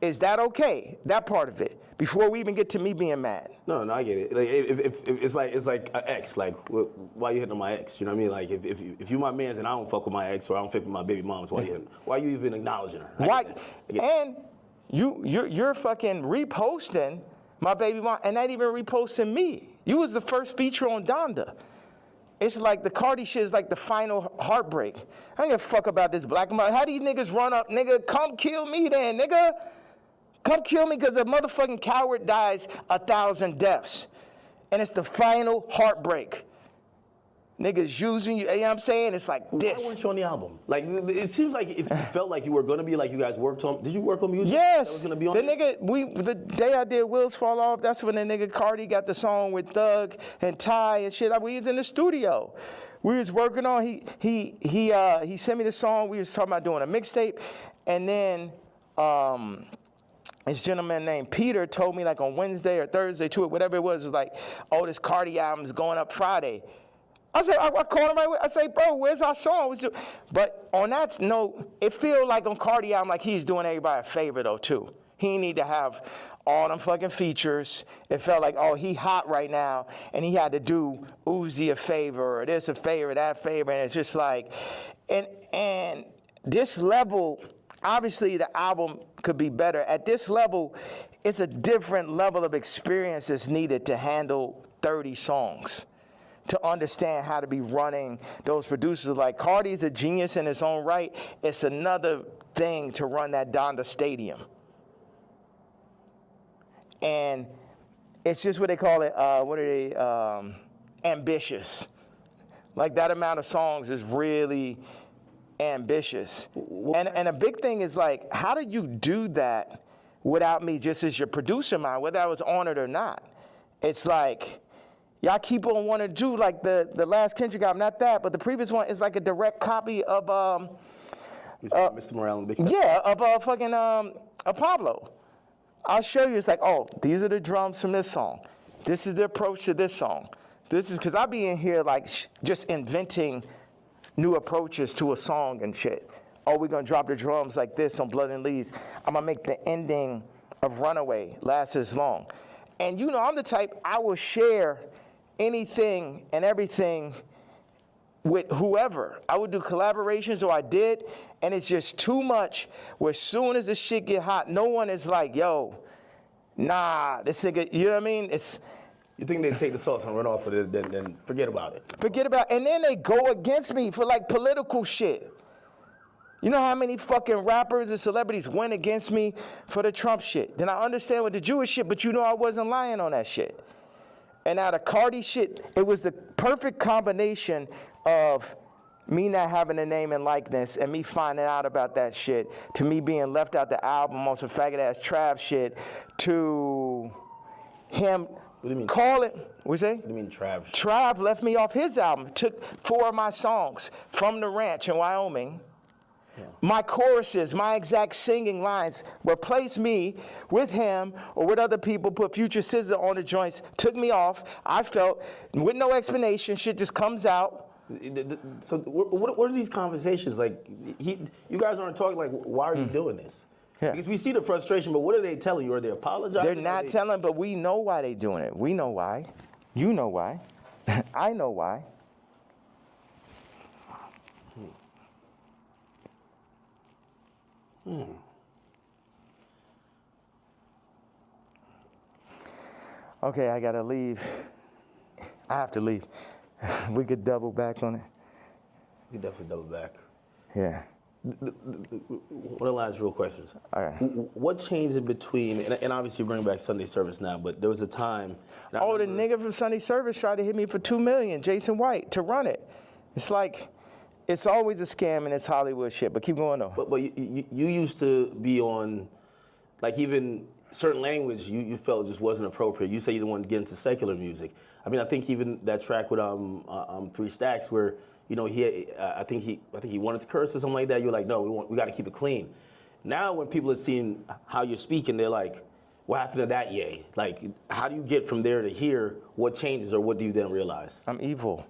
Speaker 2: okay? That part of it, before we even get to me being mad.
Speaker 1: No, I get it. Like, if it's like an ex. Like, why you hitting on my ex? You know what I mean? Like, if you my man's and I don't fuck with my ex, or I don't fuck with my baby moms, why you even acknowledging her?
Speaker 2: Why? And you're fucking reposting my baby mom, and not even reposting me. You was the first feature on Donda. It's like the Cardi shit is like the final heartbreak. I don't give a fuck about this black mother. How these niggas run up, nigga? Come kill me then, nigga. Come kill me, because a motherfucking coward dies 1,000 deaths. And it's the final heartbreak. Niggas using you, you know what I'm saying? It's like this.
Speaker 1: Why weren't you on the album? Like, it seems like if you felt like you were gonna be, like you guys worked on, did you work on music?
Speaker 2: Yes.
Speaker 1: That was gonna be on
Speaker 2: the day I did Wheels Fall Off, that's when the nigga Cardi got the song with Thug and Ty and shit. We was in the studio. We was working on, he sent me the song, we was talking about doing a mixtape, and then, this gentleman named Peter told me like on Wednesday or Thursday to it, whatever it was like, oh, this Cardi album is going up Friday. I said, I called him right away. I say, bro, where's our song? But on that note, it feel like on Cardi album like he's doing everybody a favor though too. He need to have all them fucking features. It felt like, oh, he hot right now, and he had to do Uzi a favor, or this a favor, that favor, and it's just like, and this level, obviously the album could be better. At this level, it's a different level of experience that's needed to handle 30 songs, to understand how to be running those producers. Like, Cardi's a genius in his own right. It's another thing to run that Donda Stadium. And it's just what they call it, ambitious. Like, that amount of songs is really ambitious. And a big thing is like, how do you do that without me just as your producer mind, whether I was on it or not? It's like, y'all keep on wanting to do like the last Kendrick album, not that, but the previous one is like a direct copy of
Speaker 1: Mr. Morale and Big Step?
Speaker 2: Yeah, of fucking Pablo. I'll show you. It's like, oh, these are the drums from this song. This is the approach to this song. This is because I be in here like just inventing new approaches to a song and shit. Oh, we're gonna drop the drums like this on Blood and Leaves. I'm gonna make the ending of Runaway last as long. And you know, I'm the type, I will share anything and everything with whoever. I would do collaborations, or I did, and it's just too much where as soon as the shit get hot, no one is like, yo, nah, this nigga, you know what I mean?
Speaker 1: You think they take the sauce and run off with it, then forget about it.
Speaker 2: Forget about it. And then they go against me for like political shit. You know how many fucking rappers and celebrities went against me for the Trump shit? Then I understand with the Jewish shit, but you know I wasn't lying on that shit. And now the Cardi shit, it was the perfect combination of me not having a name and likeness and me finding out about that shit, to me being left out the album on some faggot-ass Trav shit, to him calling, what's that?
Speaker 1: What do you mean Trav?
Speaker 2: Trav left me off his album, took 4 of my songs from the ranch in Wyoming. Yeah. My choruses, my exact singing lines, replaced me with him or with other people, put Future Scissor on the joints, took me off. I felt, with no explanation, shit just comes out.
Speaker 1: So what are these conversations like? You guys aren't talking like, why are you doing this? Yeah. Because we see the frustration, but what are they telling you? Are they apologizing?
Speaker 2: They're not telling, but we know why they're doing it. We know why. You know why. I know why. Okay, I gotta leave. I have to leave. We could double back on it.
Speaker 1: We could definitely double back.
Speaker 2: Yeah.
Speaker 1: One of the last real questions.
Speaker 2: All right.
Speaker 1: What changed in between, and obviously you bring back Sunday service now, but there was a time.
Speaker 2: Oh, the nigga from Sunday service tried to hit me for $2 million, Jason White, to run it. It's like, it's always a scam and it's Hollywood shit, but keep going though.
Speaker 1: But you used to be on, like even certain language you felt just wasn't appropriate. You say you didn't want to get into secular music. I mean, I think even that track with 3 Stacks where, you know, I think he wanted to curse or something like that. You're like, no, we got to keep it clean. Now when people are seeing how you're speaking, they're like, what happened to that yay? Like, how do you get from there to here? What changes, or what do you then realize?
Speaker 2: I'm evil.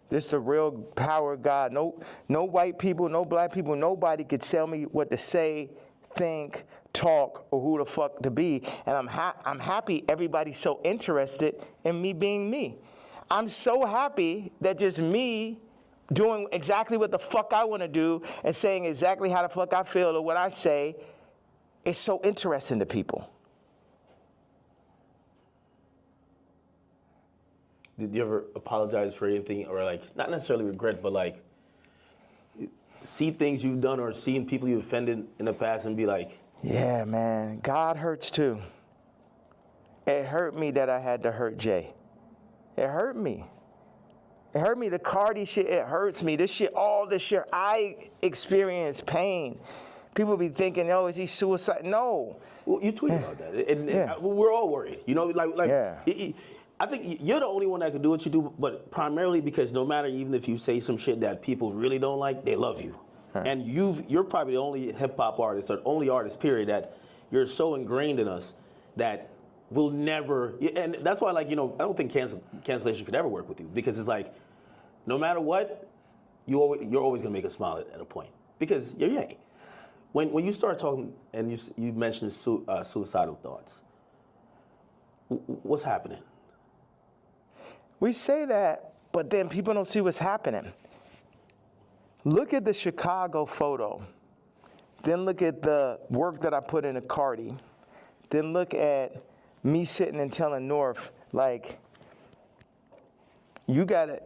Speaker 2: This the real power of God. No white people, no black people, nobody could tell me what to say, think, talk, or who the fuck to be. And I'm happy everybody's so interested in me being me. I'm so happy that just me doing exactly what the fuck I want to do and saying exactly how the fuck I feel or what I say is so interesting to people.
Speaker 1: Did you ever apologize for anything, or like, not necessarily regret, but like see things you've done or seen people you offended in the past and be like,
Speaker 2: yeah, man, God hurts too. It hurt me that I had to hurt Jay. It hurt me. It hurt me. The Cardi shit, it hurts me. This shit, all this shit, I experience pain. People be thinking, oh, is he suicide? No.
Speaker 1: Well, you tweet about that, and we're all worried. You know, like. Yeah. I think you're the only one that can do what you do, but primarily because no matter, even if you say some shit that people really don't like, they love you. Right. And you're probably the only hip-hop artist, or only artist, period, that you're so ingrained in us that we'll never, and that's why, like, you know, I don't think cancellation could ever work with you, because it's like, no matter what, you're always going to make us smile at a point, because you're Ye. When you start talking, and you mentioned suicidal thoughts, what's happening?
Speaker 2: We say that, but then people don't see what's happening. Look at the Chicago photo. Then look at the work that I put into Cardi. Then look at me sitting and telling North, like, you gotta,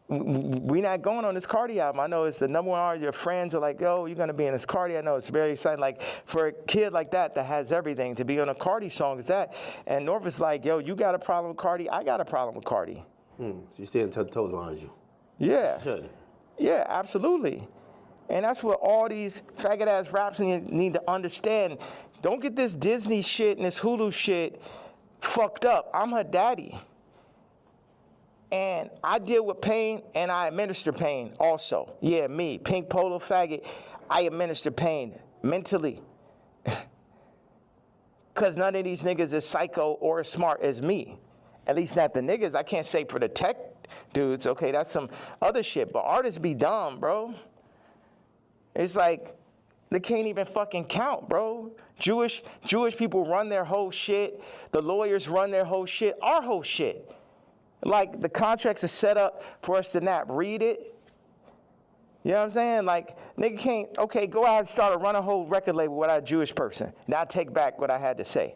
Speaker 2: we not going on this Cardi album. I know it's the #1 artist. Your friends are like, yo, you're gonna be in this Cardi. I know it's very exciting. Like, for a kid like that has everything, to be on a Cardi song is that. And North is like, yo, you got a problem with Cardi? I got a problem with Cardi.
Speaker 1: So you're staying toes behind you.
Speaker 2: Yeah.
Speaker 1: You should.
Speaker 2: Yeah, absolutely. And that's what all these faggot-ass raps need to understand. Don't get this Disney shit and this Hulu shit fucked up. I'm her daddy. And I deal with pain, and I administer pain also. Yeah, me, pink polo faggot, I administer pain mentally. Because none of these niggas is psycho or as smart as me. At least not the niggas. I can't say for the tech dudes. Okay, that's some other shit. But artists be dumb, bro. It's like, they can't even fucking count, bro. Jewish people run their whole shit. The lawyers run their whole shit. Our whole shit. Like, the contracts are set up for us to not read it. You know what I'm saying? Like, nigga can't, okay, go out and start run a whole record label without a Jewish person. Now I take back what I had to say.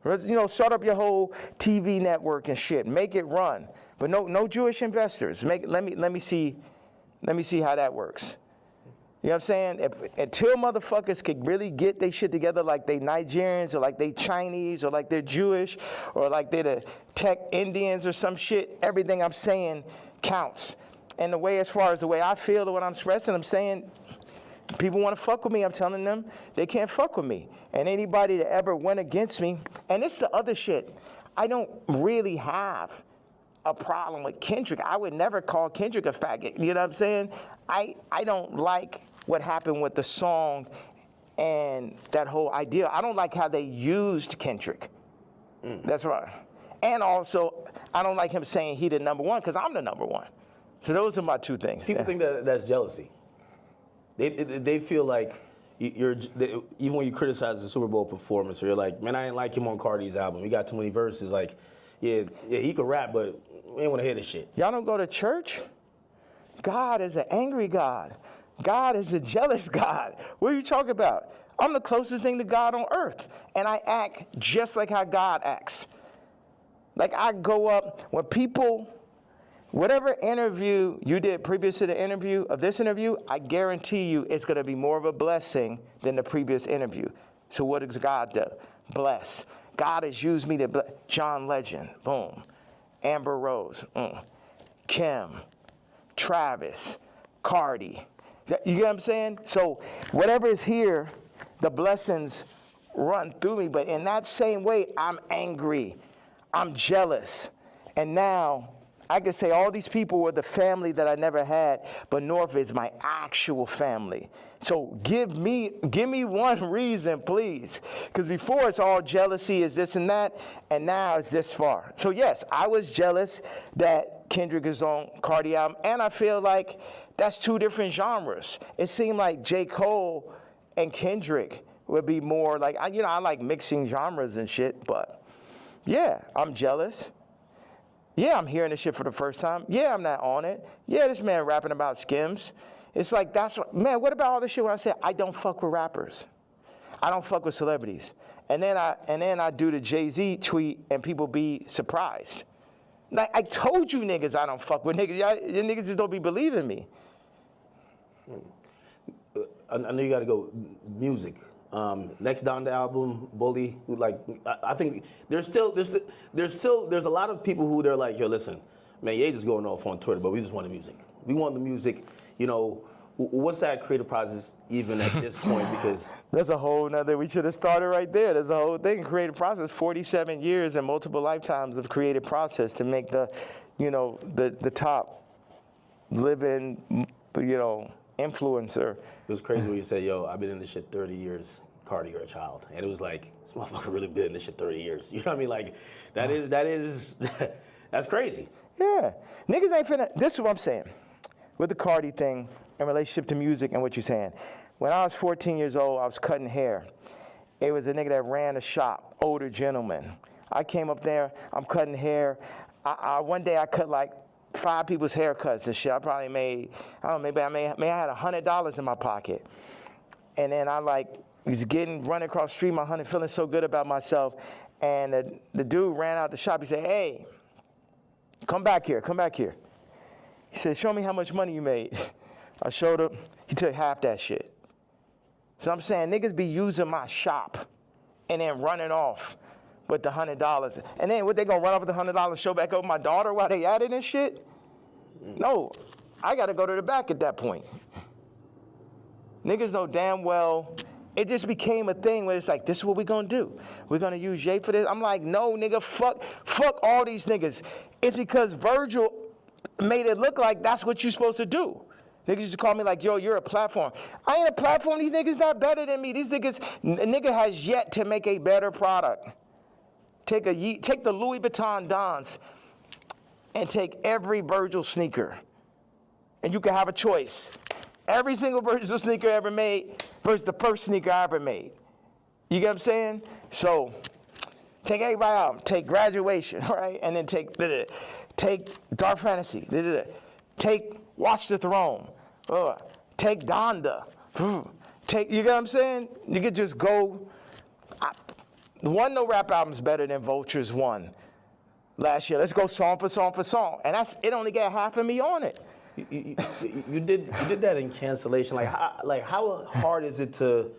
Speaker 2: You know, start up your whole TV network and shit. Make it run. But no Jewish investors. Let me see how that works. You know what I'm saying? Until motherfuckers could really get their shit together like they Nigerians or like they Chinese or like they're Jewish or like they're the tech Indians or some shit, everything I'm saying counts. And the way, as far as the way I feel or what I'm expressing, I'm saying people want to fuck with me. I'm telling them they can't fuck with me. And anybody that ever went against me, and it's the other shit, I don't really have a problem with Kendrick. I would never call Kendrick a faggot. You know what I'm saying? I don't like what happened with the song and that whole idea. I don't like how they used Kendrick. That's right. And also, I don't like him saying he the number one because I'm the number one. So those are my two things.
Speaker 1: People think that's jealousy. They feel like even when you criticize the Super Bowl performance, or you're like, man, I didn't like him on Cardi's album. He got too many verses. Like, yeah, he could rap, but we ain't want to hear this shit.
Speaker 2: Y'all don't go to church? God is an angry God. God is a jealous God. What are you talking about? I'm the closest thing to God on earth, and I act just like how God acts. Like, I go up, when people, whatever interview you did previous to the interview of this interview, I guarantee you it's going to be more of a blessing than the previous interview. So what does God do? Bless. God has used me to bless. John Legend, boom. Amber Rose, Kim, Travis, Cardi. You get what I'm saying? So whatever is here, the blessings run through me. But in that same way, I'm angry. I'm jealous. And now I could say all these people were the family that I never had, but North is my actual family. So give me one reason, please. Because before it's all jealousy, is this and that, and now it's this far. So yes, I was jealous that Kendrick is on Cardi album, and I feel like that's two different genres. It seemed like J. Cole and Kendrick would be more like, I like mixing genres and shit, but yeah, I'm jealous. Yeah, I'm hearing this shit for the first time. Yeah, I'm not on it. Yeah, this man rapping about Skims. It's like, that's what, man, what about all this shit when I say I don't fuck with rappers? I don't fuck with celebrities. And then I do the Jay-Z tweet and people be surprised. Like, I told you niggas I don't fuck with niggas. Y'all niggas just don't be believing me.
Speaker 1: I know you got to go music. Next down the album, Bully. Like, I think there's a lot of people who they're like, yo, listen, man, Ye just going off on Twitter, but we just want the music. We want the music. You know, what's that creative process even at this point? Because
Speaker 2: there's a whole nother. We should have started right there. There's a whole thing. Creative process. 47 years and multiple lifetimes of creative process to make the top living, influencer.
Speaker 1: It was crazy when you said, yo, I've been in this shit 30 years. Cardi, you're a child. And it was like, this motherfucker really been in this shit 30 years. You know what I mean? Like, that's crazy.
Speaker 2: Yeah. Niggas ain't finna, this is what I'm saying. With the Cardi thing in relationship to music and what you're saying. When I was 14 years old, I was cutting hair. It was a nigga that ran a shop, older gentleman. I came up there, I'm cutting hair. One day I cut like 5 people's haircuts and shit. I probably made, I don't know, maybe I had $100 in my pocket. And then I was running across the street, my honey, feeling so good about myself. And the dude ran out the shop. He said, hey, come back here. He said, show me how much money you made. I showed him. He took half that shit. So I'm saying niggas be using my shop and then running off with the $100. And then what, they gonna run off with the $100, show back over my daughter while they at it and shit? No, I gotta go to the back at that point. Niggas know damn well, it just became a thing where it's like, this is what we gonna do. We're gonna use Ye for this. I'm like, no, nigga, fuck all these niggas. It's because Virgil made it look like that's what you're supposed to do. Niggas used to call me like, yo, you're a platform. I ain't a platform. These niggas not better than me. These niggas, a nigga has yet to make a better product. Take the Louis Vuitton Dons and take every Virgil sneaker. And you can have a choice. Every single Virgil sneaker ever made versus the first sneaker I ever made. You get what I'm saying? So take everybody out. Take Graduation, right? And then take Dark Fantasy. Take Watch the Throne. Take Donda. You get what I'm saying? You could just go. One No Rap album is better than Vulture's one last year. Let's go song for song for song. And it only got half of me on it.
Speaker 1: You did that in Cancellation. Like how hard is it to,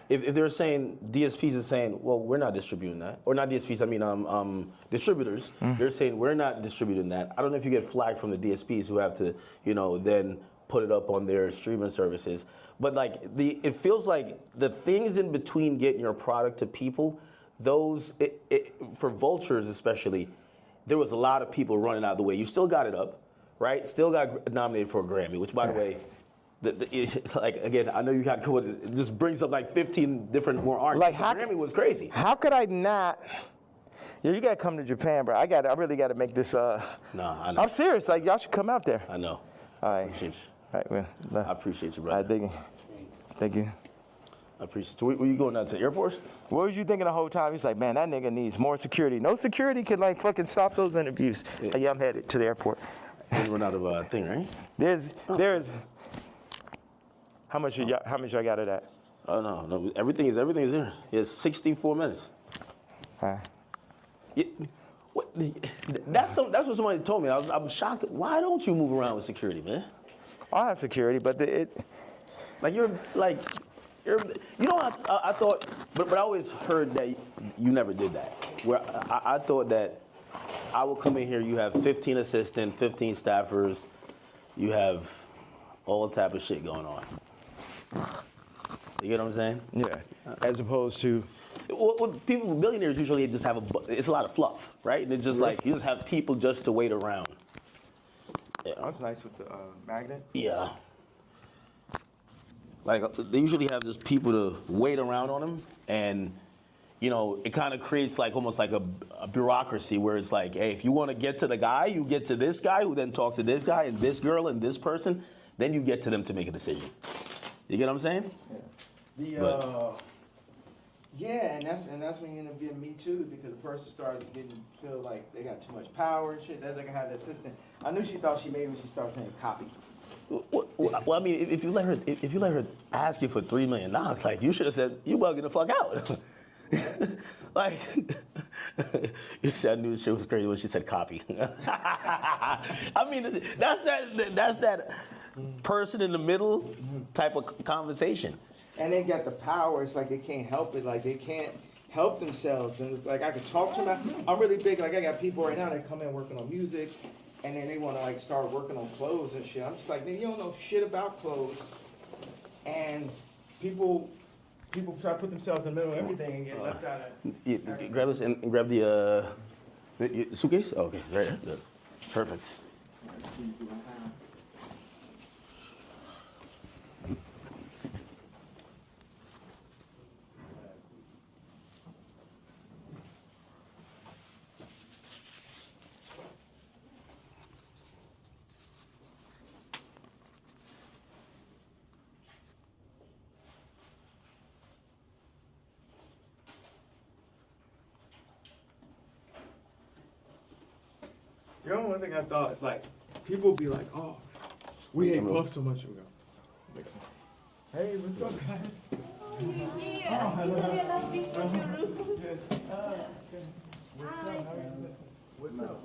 Speaker 1: if they're saying, DSPs are saying, well, we're not distributing that. Or not DSPs, I mean distributors. They're saying, we're not distributing that. I don't know if you get flagged from the DSPs who have to, then put it up on their streaming services. But like, it feels like the things in between getting your product to people, for Vultures especially, there was a lot of people running out of the way. You still got it up, right? Still got nominated for a Grammy, which, by the way, like again, I know you got it just brings up like 15 different more artists.
Speaker 2: Like
Speaker 1: the Grammy was crazy.
Speaker 2: How could I not? Yeah, you gotta come to Japan, bro. I really gotta make this.
Speaker 1: No, I know.
Speaker 2: I'm serious. Like y'all should come out there.
Speaker 1: I know.
Speaker 2: All right.
Speaker 1: I appreciate you.
Speaker 2: All right, man.
Speaker 1: I appreciate you, brother.
Speaker 2: All right, thank you.
Speaker 1: I appreciate you. Were you going out to the airport?
Speaker 2: What was you thinking the whole time? He's like, man, that nigga needs more security. No security can like fucking stop those interviews. Yeah, I'm headed to the airport.
Speaker 1: You run out of thing, right?
Speaker 2: There's. How much I got of that?
Speaker 1: Oh no, everything is there. It's 64 minutes. Yeah, that's what somebody told me. I'm shocked. Why don't you move around with security, man?
Speaker 2: I have security, but
Speaker 1: I thought, but I always heard that you never did that. Where I thought that I would come in here, you have 15 assistants, 15 staffers, you have all type of shit going on. You get what I'm saying?
Speaker 2: Yeah. As opposed to.
Speaker 1: Well, billionaires usually just have it's a lot of fluff, right? And it's just like, you just have people just to wait around.
Speaker 2: Yeah. That's nice with the magnet.
Speaker 1: Yeah. Like, they usually have just people to wait around on them, and, it kind of creates like almost like a bureaucracy where it's like, hey, if you want to get to the guy, you get to this guy who then talks to this guy and this girl and this person, then you get to them to make a decision. You get what I'm saying?
Speaker 2: Yeah. Yeah, and that's when you end up getting Me Too, because the person starts feel like they got too much power and shit. That's like I had the assistant. I knew she thought she made when she started saying copy.
Speaker 1: Well, I mean, if you let her ask you for $3 million, like, you should have said, you bugging the fuck out. Like, you said I knew the shit was crazy when she said copy. I mean, that's that person in the middle type of conversation.
Speaker 2: And they got the power. It's like they can't help it. Like they can't help themselves. And it's like I could talk to them. I'm really big. Like I got people right now that come in working on music, and then they want to like start working on clothes and shit. I'm just like, man, you don't know shit about clothes. And people try to put themselves in the middle of everything and get left out of.
Speaker 1: Grab this and grab the suitcase. Oh, okay, right there. Good. Perfect.
Speaker 2: You know, one thing I thought is like, people be like, oh, we hate Puff so much. We go, hey, what's up, guys? What's up?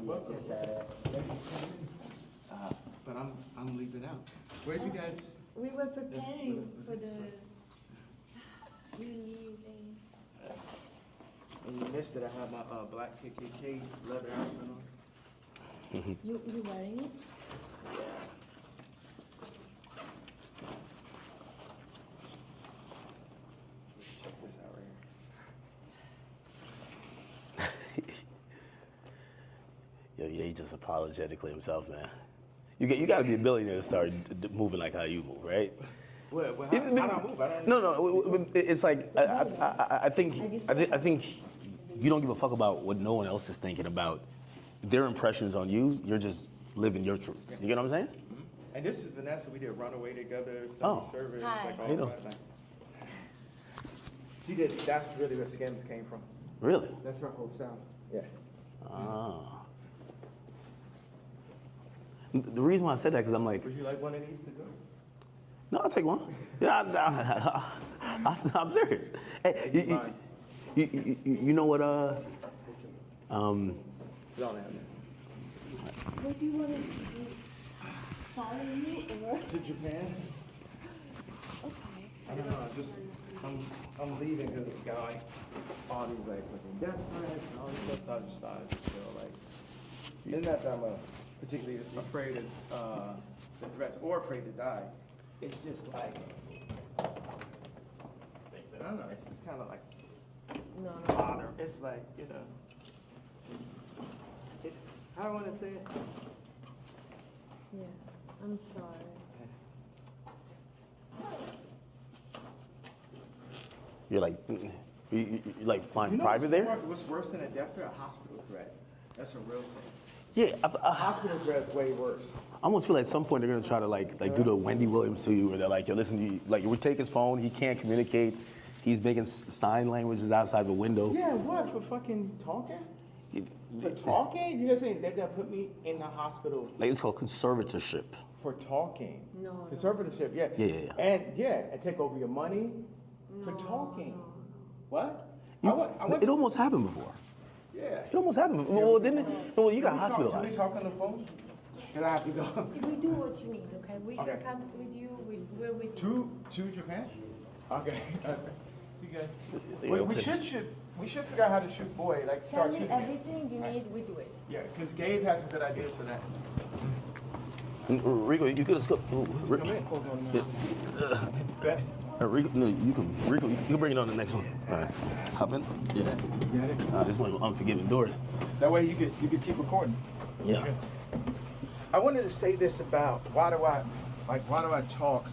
Speaker 2: But I'm leaving out. Where'd you guys?
Speaker 3: We were preparing for the new thing.
Speaker 2: And you missed it. I have my black KKK leather outfit on.
Speaker 3: You wearing it?
Speaker 2: Yeah. Check this out right here.
Speaker 1: Yeah, he's just apologetically himself, man. You got to be a billionaire to start moving like how you move, right?
Speaker 2: Well, how do I move? I don't
Speaker 1: No. It's like I think you don't give a fuck about what no one else is thinking about their impressions on you. You're just living your truth. You get what I'm saying?
Speaker 2: Mm-hmm. And this is Vanessa. We did Runaway together. Service.
Speaker 3: Hi.
Speaker 2: Like all
Speaker 1: How you doing?
Speaker 2: that. She did. That's really where Skims came from.
Speaker 1: Really?
Speaker 2: That's her whole style. Yeah.
Speaker 1: Ah. The reason why I said that because I'm like,
Speaker 2: Would you like one of these to go?
Speaker 1: no, I'll take one. Yeah, I'm serious. Hey, you know what?
Speaker 2: Don't have it.
Speaker 3: What do you want us to do? Follow you or?
Speaker 2: To Japan?
Speaker 3: Okay.
Speaker 2: I don't know. I'm leaving because it's got like all these like fucking death threats and all this stuff. So I just thought I'd feel like, isn't that I'm particularly afraid of the threats or afraid to die. It's just like, I don't know. It's just kind of like
Speaker 3: No.
Speaker 2: bother. It's like, you know, how do I want to say it?
Speaker 3: Yeah. I'm sorry.
Speaker 1: You're like, you like find
Speaker 2: You know
Speaker 1: private there?
Speaker 2: what's worse than a death threat? A hospital threat. That's a real thing.
Speaker 1: Yeah,
Speaker 2: A hospital threat is way worse.
Speaker 1: I almost feel like at some point they're gonna try to like do the Wendy Williams to you, where they're like, yo, listen, we take his phone, he can't communicate, he's making sign languages outside the window.
Speaker 2: Yeah, what, for fucking talking? For talking? You guys saying they're gonna put me in the hospital
Speaker 1: Like it's called conservatorship.
Speaker 2: for talking?
Speaker 3: No.
Speaker 2: Conservatorship, yeah.
Speaker 1: Yeah.
Speaker 2: And take over your money for talking.
Speaker 3: No.
Speaker 2: What?
Speaker 1: It almost happened before.
Speaker 2: Yeah.
Speaker 1: It almost happened before. Well, didn't it? No, well, you got
Speaker 2: Can we
Speaker 1: hospitalized.
Speaker 2: talk on the phone? Can I have to go?
Speaker 3: We do what you need, okay? We
Speaker 2: Okay.
Speaker 3: can come with you. We're with you.
Speaker 2: To Japan? Okay. See you guys.
Speaker 1: Yeah,
Speaker 2: We should figure out how to shoot boy. Like
Speaker 3: Tell
Speaker 2: start
Speaker 3: me
Speaker 2: shooting. it.
Speaker 3: everything you need. We do it.
Speaker 2: Yeah, because Gabe has some good ideas for that.
Speaker 1: Rico, you could have skipped.
Speaker 2: Come in.
Speaker 1: Rico, no, you can bring it on the next one. All right, hop in. Yeah.
Speaker 2: You got it?
Speaker 1: This one, Unforgiving Doors.
Speaker 2: That way you could keep recording.
Speaker 1: Yeah.
Speaker 2: I wanted to say this about why do I talk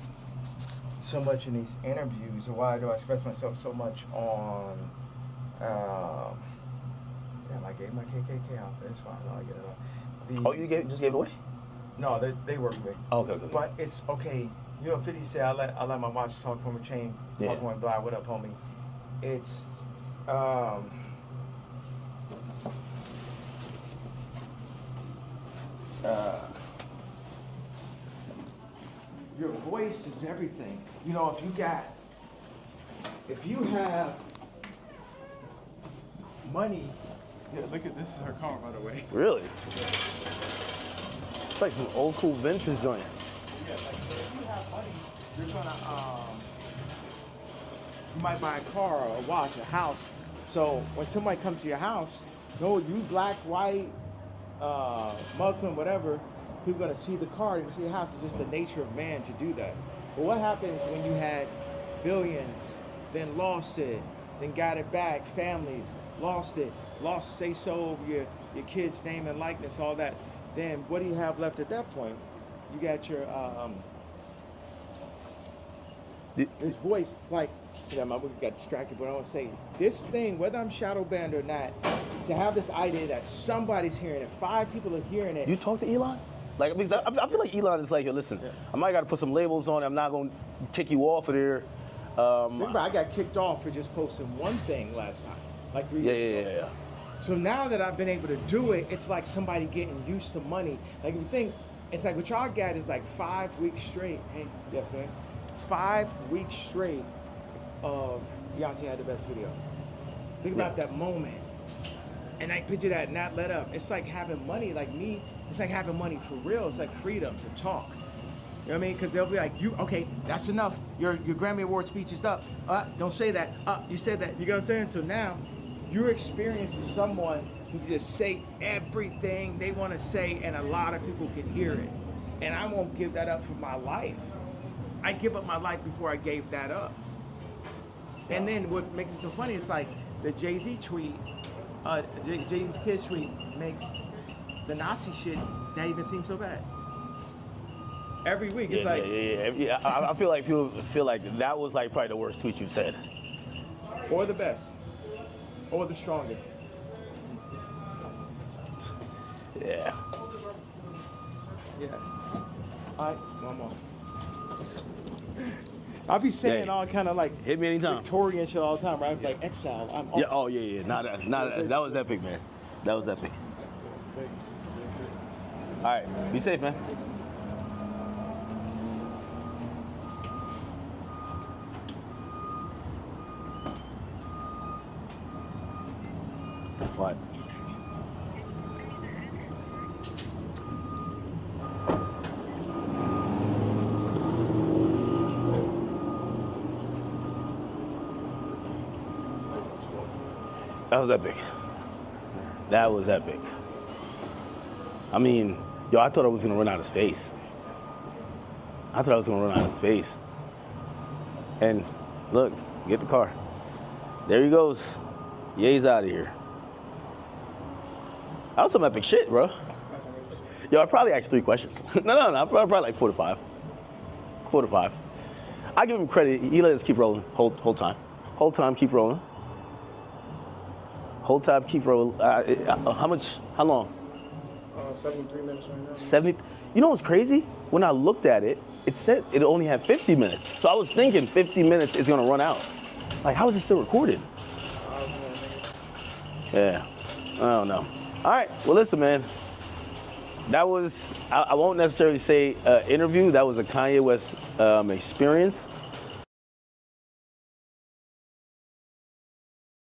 Speaker 2: so much in these interviews, or why do I express myself so much on damn, I gave my KKK outfit. It's fine. I'll get it off.
Speaker 1: You just gave it away?
Speaker 2: No, they work with me.
Speaker 1: Oh, okay.
Speaker 2: But it's okay. You know, 50 said I let my watch talk from a chain.
Speaker 1: Yeah.
Speaker 2: Walk one blind. What up, homie? It's your voice is everything. You know, if you have money. Yeah, look at this is her car, by the way.
Speaker 1: Really? It's like some old school vintage joint.
Speaker 2: Yeah, like if you have money, you're gonna you might buy a car, or a watch, a house. So when somebody comes to your house, no, you black, white, Muslim, whatever, people are gonna see the car, they're gonna see the house. It's just the nature of man to do that. But what happens when you had billions, then lost it, then got it back, families, lost it, say so over your kid's name and likeness, all that. Then what do you have left at that point? You got your his voice, like, you know, my movie got distracted, but I want to say this thing, whether I'm shadow banned or not, to have this idea that somebody's hearing it, 5 people are hearing it.
Speaker 1: You talk to Elon? Like, because I feel like Elon is like, yo, listen, I might got to put some labels on it. I'm not going to kick you off of there.
Speaker 2: Remember, I got kicked off for just posting one thing last time, like 3 years ago.
Speaker 1: Yeah.
Speaker 2: So now that I've been able to do it, it's like somebody getting used to money. Like, if you think, it's like what y'all got is like 5 weeks straight. Hey, yes, man. 5 weeks straight of Beyonce had the best video. Think about that moment. And I picture that not let up. It's like having money, like me, it's like having money for real. It's like freedom to talk. You know what I mean? Because they'll be like, okay, that's enough. Your Grammy Award speech is up. Don't say that. You said that. You know what I'm saying? So now, you're experiencing someone who just say everything they want to say, and a lot of people can hear it. And I won't give that up for my life. I give up my life before I gave that up. And then what makes it so funny is like the Jay-Z tweet, Jay-Z's Kids tweet makes the Nazi shit, that even seems so bad. Every week, it's
Speaker 1: I feel like people feel like that was like probably the worst tweet you've said.
Speaker 2: Or the best. Or the strongest.
Speaker 1: Yeah.
Speaker 2: Yeah. All right, one more. I'll be saying all kind of like
Speaker 1: hit me anytime.
Speaker 2: Victorian shit all the time, right? Like exile. I'm
Speaker 1: yeah. Oh yeah. That was epic, man. That was epic. All right. Be safe, man. What? That was epic. That was epic. I mean, yo, I thought I was gonna run out of space. And look, get the car. There he goes. Ye's out of here. That was some epic shit, bro. Yo, I probably asked 3 questions. No, probably like 4 to 5. 4 to 5. I give him credit. He let us keep rolling whole time. Whole time, keep rolling. Whole time, keep rolling. How long?
Speaker 4: 73 minutes right now.
Speaker 1: 70. You know what's crazy? When I looked at it, it said it only had 50 minutes. So I was thinking 50 minutes is gonna run out. Like, how is it still recorded? Yeah, I don't know. All right, well, listen, man. That was, I won't necessarily say interview. That was a Kanye West experience.